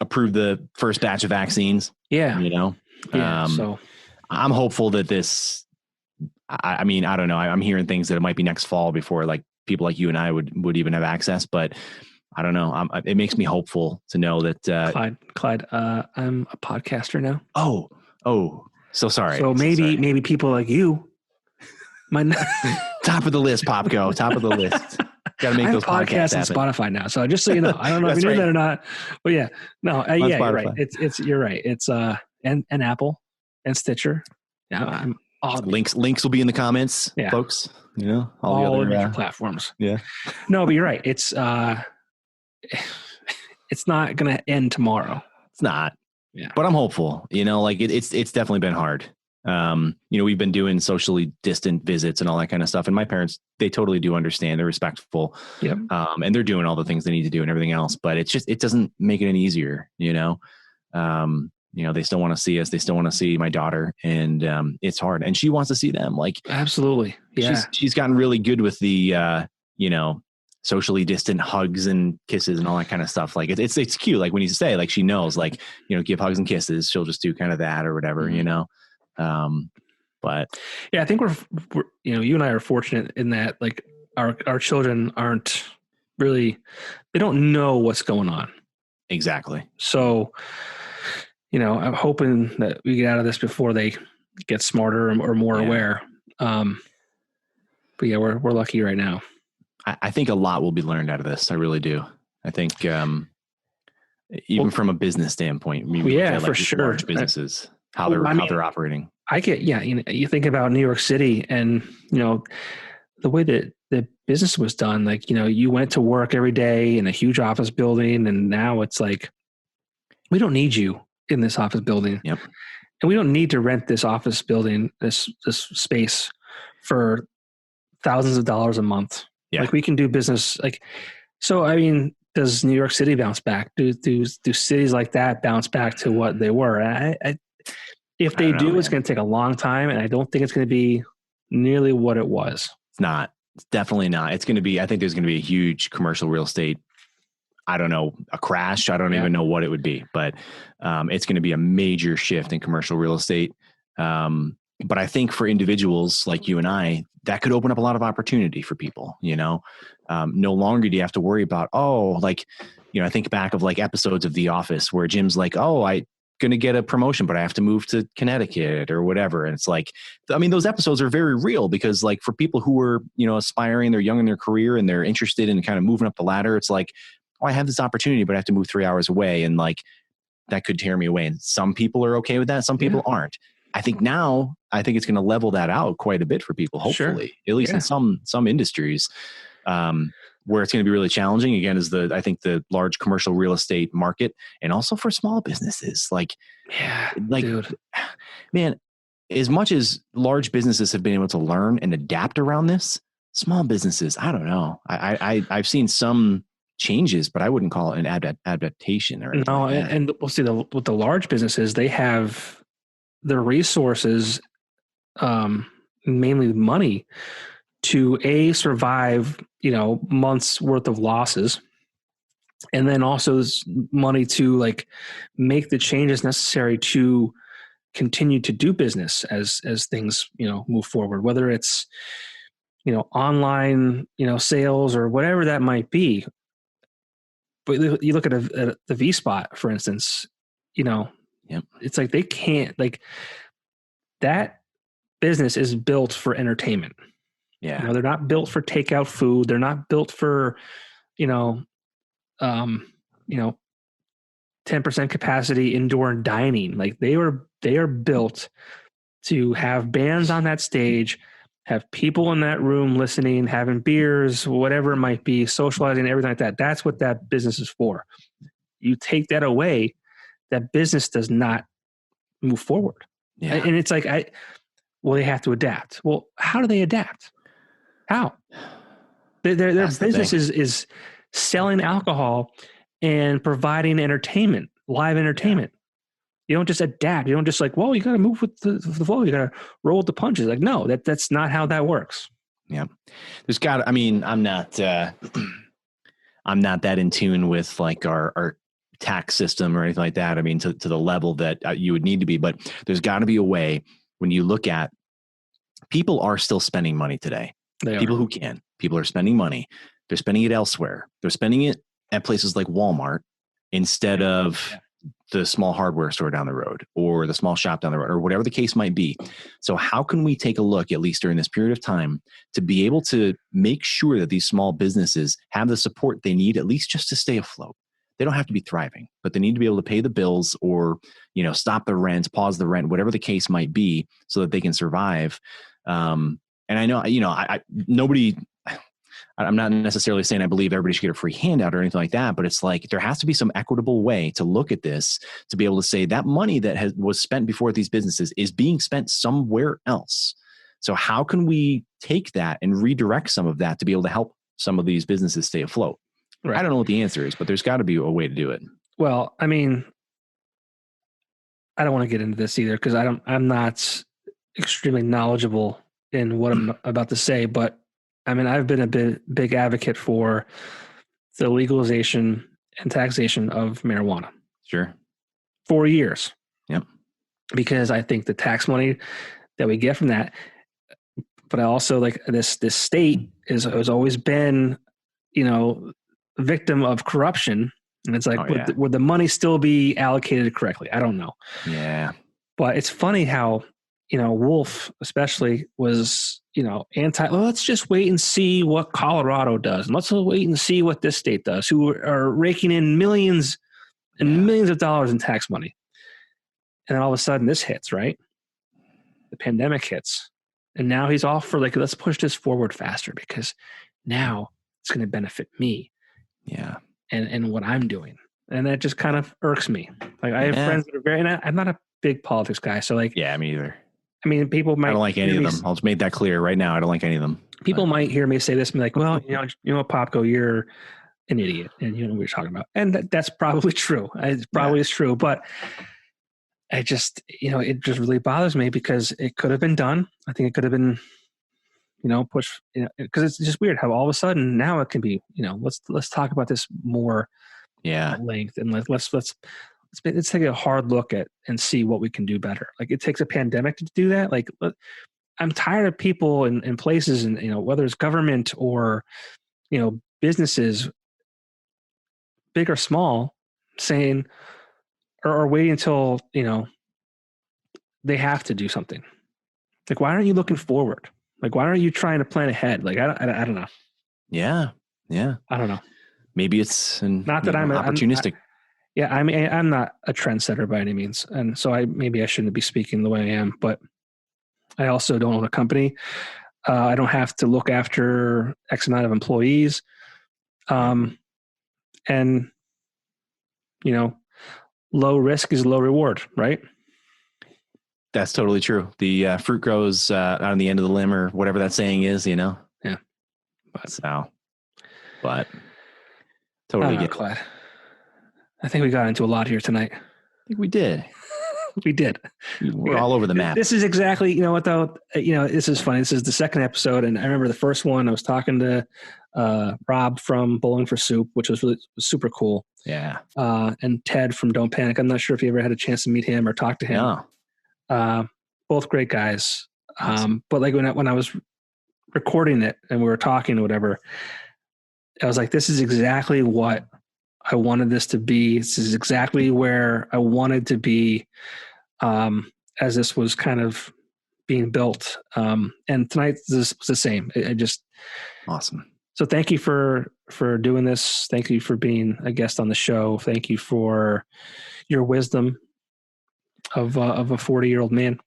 approved the first batch of vaccines. Yeah. So I'm hopeful that this, I mean, I don't know. I'm hearing things that it might be next fall before like people like you and I would even have access, but I don't know. It makes me hopeful to know that Clyde, I'm a podcaster now. Oh, so sorry. So maybe people like you might not. Top of the list, Popko. Top of the list. Got to make those podcasts on Spotify now. So just so you know, I don't know if you knew that or not, but yeah, no, you're right. You're right. It's and Apple and Stitcher. Yeah, I'm all links will be in the comments, folks. All the other major platforms. Yeah. No, but you're right. It's not going to end tomorrow. It's not. Yeah. But I'm hopeful. It's definitely been hard. We've been doing socially distant visits and all that kind of stuff. And my parents, they totally do understand. They're respectful. Yep. And they're doing all the things they need to do and everything else. But it doesn't make it any easier, they still want to see us. They still want to see my daughter, and it's hard. And she wants to see them. Like, absolutely. Yeah. She's gotten really good with the, socially distant hugs and kisses and all that kind of stuff. Like it's cute. Like when you say, like, she knows, like, give hugs and kisses, she'll just do kind of that or whatever, but yeah, I think we're you and I are fortunate in that, like, our children aren't really, they don't know what's going on. Exactly. So, I'm hoping that we get out of this before they get smarter or more aware. But yeah, we're lucky right now. I think a lot will be learned out of this. I really do. I think even from a business standpoint, for sure, large businesses, how they're operating. I get, you think about New York City and, the way that the business was done, like, you went to work every day in a huge office building, and now it's like, we don't need you in this office building. Yep. And we don't need to rent this office building, this space for thousands of dollars a month. Yeah. Like, we can do business. Like, so, I mean, does New York City bounce back? Do cities like that bounce back to what they were? If they do, it's going to take a long time, and I don't think it's going to be nearly what it was. It's not. It's definitely not. It's going to be, I think there's going to be a huge commercial real estate, I don't know, a crash. I don't even know what it would be, but it's going to be a major shift in commercial real estate. But I think for individuals like you and I, that could open up a lot of opportunity for people, no longer do you have to worry about, I think back of like episodes of The Office where Jim's like, I going to get a promotion, but I have to move to Connecticut or whatever. And it's like, I mean, those episodes are very real because, like, for people who are, aspiring, they're young in their career and they're interested in kind of moving up the ladder. It's like, I have this opportunity, but I have to move 3 hours away. And like, that could tear me away. And some people are okay with that. Some people aren't. I think it's going to level that out quite a bit for people, hopefully, at least in some industries, where it's going to be really challenging again is I think the large commercial real estate market, and also for small businesses. Dude, man, as much as large businesses have been able to learn and adapt around this, small businesses, I don't know. I've seen some changes, but I wouldn't call it an adaptation or anything. No, like that. and we'll see with the large businesses, they have the resources, mainly money, to survive, months worth of losses, and then also money to like make the changes necessary to continue to do business as things, move forward, whether it's, online, sales or whatever that might be. But you look at the V Spot, for instance, it's like they can't, like, that business is built for entertainment. Yeah. They're not built for takeout food. They're not built for, 10% capacity indoor dining. Like they are built to have bands on that stage, have people in that room listening, having beers, whatever it might be, socializing, everything like that. That's what that business is for. You take that away, that business does not move forward. Yeah. And it's like, they have to adapt. Well, how do they adapt? How? Their business is selling alcohol and providing entertainment, live entertainment. Yeah. You don't just adapt. You don't just like, well, you got to move with the flow. You got to roll with the punches. Like, no, that's not how that works. Yeah. I'm not that in tune with like our tax system or anything like that. I mean, to the level that you would need to be, but there's got to be a way when you look at people are still spending money today. People who can. People are spending money. They're spending it elsewhere. They're spending it at places like Walmart instead of the small hardware store down the road or the small shop down the road or whatever the case might be. So how can we take a look, at least during this period of time, to be able to make sure that these small businesses have the support they need, at least just to stay afloat? They don't have to be thriving, but they need to be able to pay the bills or, stop the rent, pause the rent, whatever the case might be, so that they can survive. And I know, I'm not necessarily saying I believe everybody should get a free handout or anything like that, but it's like there has to be some equitable way to look at this to be able to say that money that was spent before at these businesses is being spent somewhere else. So how can we take that and redirect some of that to be able to help some of these businesses stay afloat? Right. I don't know what the answer is, but there's got to be a way to do it. Well, I mean, I don't want to get into this either because I'm not extremely knowledgeable in what I'm about to say, but I mean, I've been a big advocate for the legalization and taxation of marijuana. Sure. For years. Yep. Because I think the tax money that we get from that, but I also like this state has always been, victim of corruption. And it's like, would the money still be allocated correctly? I don't know. Yeah. But it's funny how, Wolf especially was, let's just wait and see what Colorado does. And let's wait and see what this state does, who are raking in millions and millions of dollars in tax money. And then all of a sudden this hits, right? The pandemic hits. And now he's off for let's push this forward faster because now it's going to benefit me. Yeah. And what I'm doing. And that just kind of irks me. Like I have friends that are and I'm not a big politics guy. So me either. I mean, people might. I don't like any of them. I'll just make that clear right now. I don't like any of them. People might hear me say this and be like, well, you know what, Popko, you're an idiot and you know what you're talking about. And that's probably true. It probably is true. But I just, it just really bothers me because it could have been done. I think it could have been, pushed, because it's just weird how all of a sudden now it can be, let's talk about this more at length and let's take a hard look at and see what we can do better. Like it takes a pandemic to do that. Like I'm tired of people in places and, whether it's government or, businesses, big or small, saying or waiting until, they have to do something. Like, why aren't you looking forward? Like, why aren't you trying to plan ahead? Like, I don't know. Yeah. Yeah. I don't know. Maybe it's not that I'm opportunistic. I mean, I'm not a trendsetter by any means. And so maybe I shouldn't be speaking the way I am, but I also don't own a company. I don't have to look after X amount of employees. And, low risk is low reward, right? That's totally true. The fruit grows on the end of the limb or whatever that saying is, Yeah. But totally get Clyde. I think we got into a lot here tonight. I think we did. We did. We're all over the map. This is exactly, this is funny. This is the second episode. And I remember the first one, I was talking to Rob from Bowling for Soup, which was really super cool. Yeah. And Ted from Don't Panic. I'm not sure if you ever had a chance to meet him or talk to him. No. Both great guys. Awesome. But like when I was recording it and we were talking or whatever, I was like, this is exactly what I wanted this to be. This is exactly where I wanted to be as this was kind of being built. And tonight this was the same. I just awesome. So thank you for for doing this. Thank you for being a guest on the show. Thank you for your wisdom of a 40-year-old man.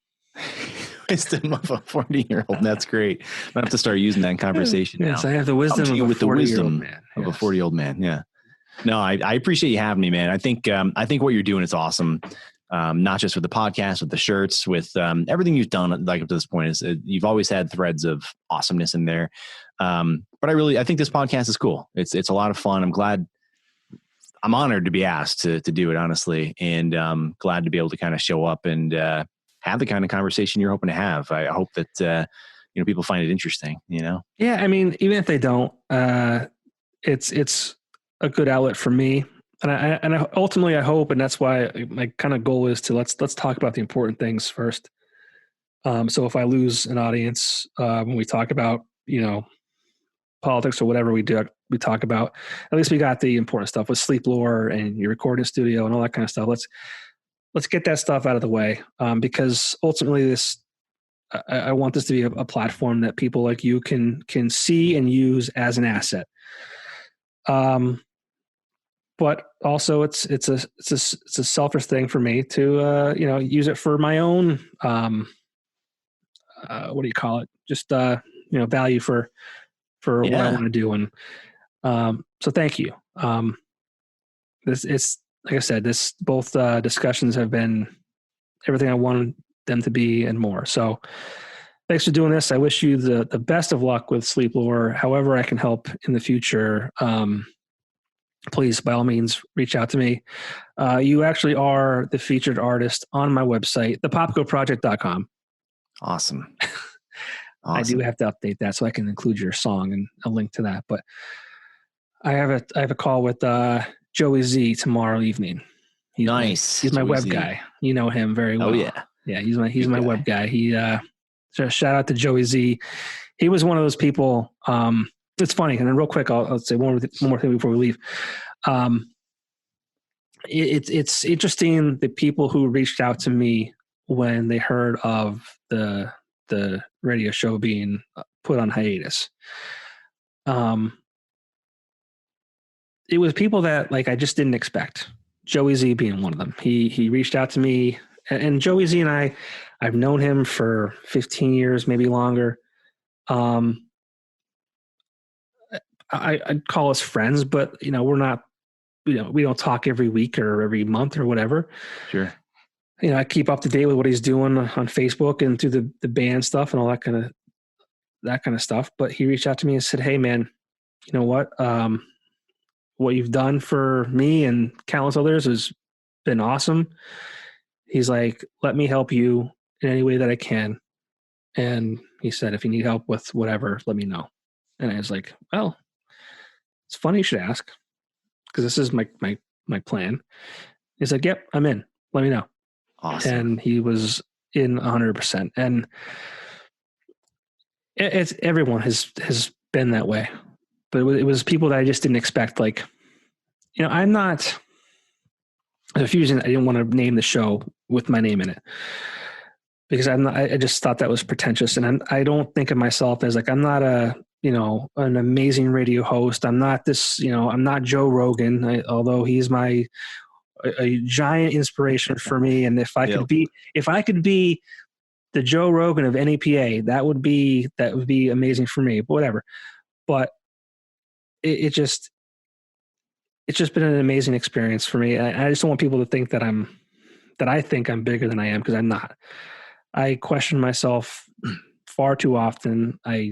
Wisdom of a 40-year-old. That's great. I have to start using that in conversation. Yes, now. I have the wisdom of with the wisdom man. of a 40-year-old man. Yeah. No, I appreciate you having me, man. I think what you're doing is awesome. Not just with the podcast, with the shirts, with everything you've done, like up to this point, is you've always had threads of awesomeness in there. But I think this podcast is cool. It's a lot of fun. I'm honored to be asked to do it, honestly, and glad to be able to kind of show up and have the kind of conversation you're hoping to have. I hope that people find it interesting. Yeah, I mean, even if they don't, it's a good outlet for me. And I ultimately I hope, and that's why my kind of goal is to let's talk about the important things first. So if I lose an audience when we talk about politics or whatever we talk about, at least we got the important stuff with Sleeplore and your recording studio and all that kind of stuff. Let's get that stuff out of the way because ultimately I want this to be a platform that people like you can see and use as an asset. But also it's a selfish thing for me to use it for my own what do you call it? Just value for what I want to do. And so thank you. It's like I said, both discussions have been everything I wanted them to be and more. So thanks for doing this. I wish you the best of luck with Sleeplore. However I can help in the future. Please, by all means, reach out to me. You actually are the featured artist on my website, thepopkoproject.com. Awesome. I do have to update that so I can include your song and a link to that. But I have a call with Joey Z tomorrow evening. He's my web guy. You know him very well. Oh yeah. Yeah, he's my web guy. So shout out to Joey Z. He was one of those people. It's funny, and then real quick, I'll say one more thing before we leave. It's interesting the people who reached out to me when they heard of the radio show being put on hiatus. It was people that I just didn't expect. Joey Z being one of them. He reached out to me, and Joey Z and I've known him for 15 years, maybe longer. I'd call us friends, but we're not, we don't talk every week or every month or whatever. Sure. I keep up to date with what he's doing on Facebook and through the band stuff and all that kind of stuff. But he reached out to me and said, "Hey man, you know what? What you've done for me and countless others has been awesome." He's like, "Let me help you in any way that I can." And he said, "If you need help with whatever, let me know." And I was like, "Well, it's funny you should ask, because this is my plan." He's like, "Yep, I'm in. Let me know." Awesome. And he was in 100%. And it's everyone has been that way, but it was people that I just didn't expect. I'm not refusing. I didn't want to name the show with my name in it because I just thought that was pretentious. And I don't think of myself as I'm not an amazing radio host. I'm not this, I'm not Joe Rogan, although he's a giant inspiration for me. And if I could be the Joe Rogan of NEPA, that would be amazing for me, but whatever. But it's just been an amazing experience for me. I just don't want people to think that I think I'm bigger than I am, because I'm not. I question myself far too often. I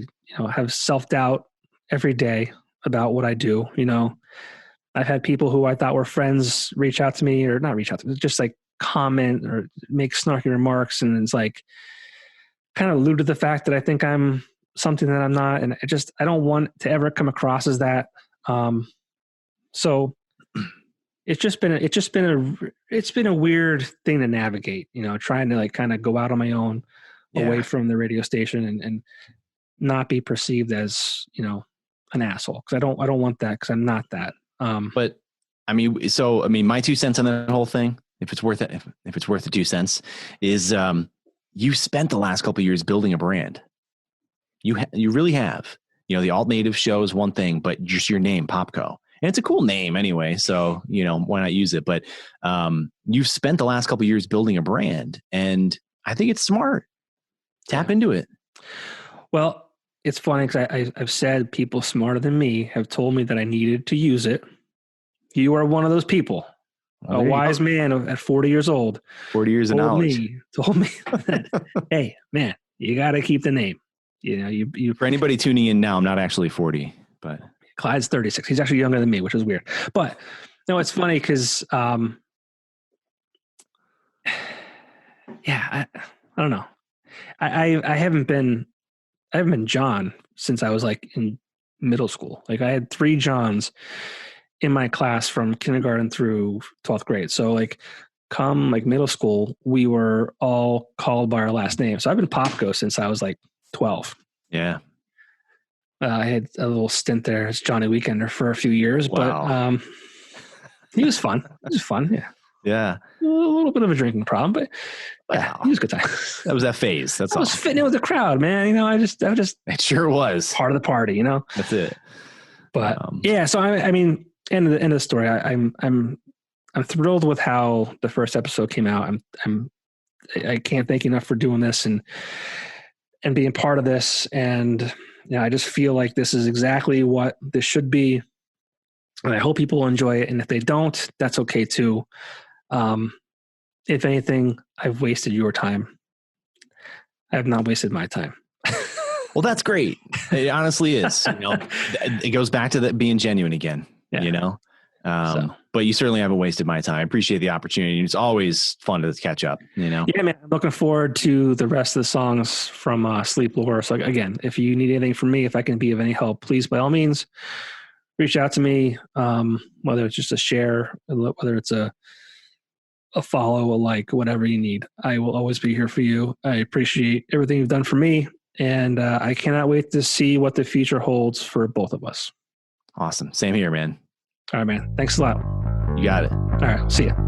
have self-doubt every day about what I do. I've had people who I thought were friends reach out to me, or not reach out to me, just comment or make snarky remarks. And it's kind of allude to the fact that I think I'm something that I'm not. And I don't want to ever come across as that. So it's been a weird thing to navigate, trying to kind of go out on my own away from the radio station and not be perceived as, an asshole. Cause I don't want that, cause I'm not that. But my 2 cents on that whole thing, if it's worth it, if it's worth the 2 cents, is you spent the last couple of years building a brand. You really have. the alt native show is one thing, but just your name, Popko. And it's a cool name anyway. So, why not use it? But you've spent the last couple of years building a brand, and I think it's smart. Tap into it. Well, it's funny because I've said people smarter than me have told me that I needed to use it. You are one of those people. A wise man at 40 years old. 40 years of knowledge. Told me that, hey, man, you got to keep the name. You For anybody tuning in now, I'm not actually 40, but Clyde's 36. He's actually younger than me, which is weird. But no, it's funny because, I don't know. I haven't been John since I was like in middle school. Like I had 3 Johns in my class from kindergarten through 12th grade. So like come like middle school, we were all called by our last name. So I've been Popko since I was like 12. Yeah. I had a little stint there as Johnny Weekender for a few years, wow. but he was fun. It was fun. Yeah. Yeah. A little bit of a drinking problem, but wow. He was a good time. That was that phase. That's I was fitting in with the crowd, man. I just it sure was part of the party, That's it. But yeah, so I mean, end of the story. I'm thrilled with how the first episode came out. I can't thank you enough for doing this and being part of this. And I just feel like this is exactly what this should be. And I hope people enjoy it. And if they don't, that's okay too. If anything, I've wasted your time. I have not wasted my time. Well, that's great. It honestly is. It goes back to that being genuine again. Yeah. But you certainly haven't wasted my time. I appreciate the opportunity. It's always fun to catch up. Yeah, man. I'm looking forward to the rest of the songs from Sleeplore. So again, if you need anything from me, if I can be of any help, please by all means reach out to me. Whether it's just a share, whether it's a follow, a like, whatever you need. I will always be here for you. I appreciate everything you've done for me. And I cannot wait to see what the future holds for both of us. Awesome. Same here, man. All right, man. Thanks a lot. You got it. All right. See ya.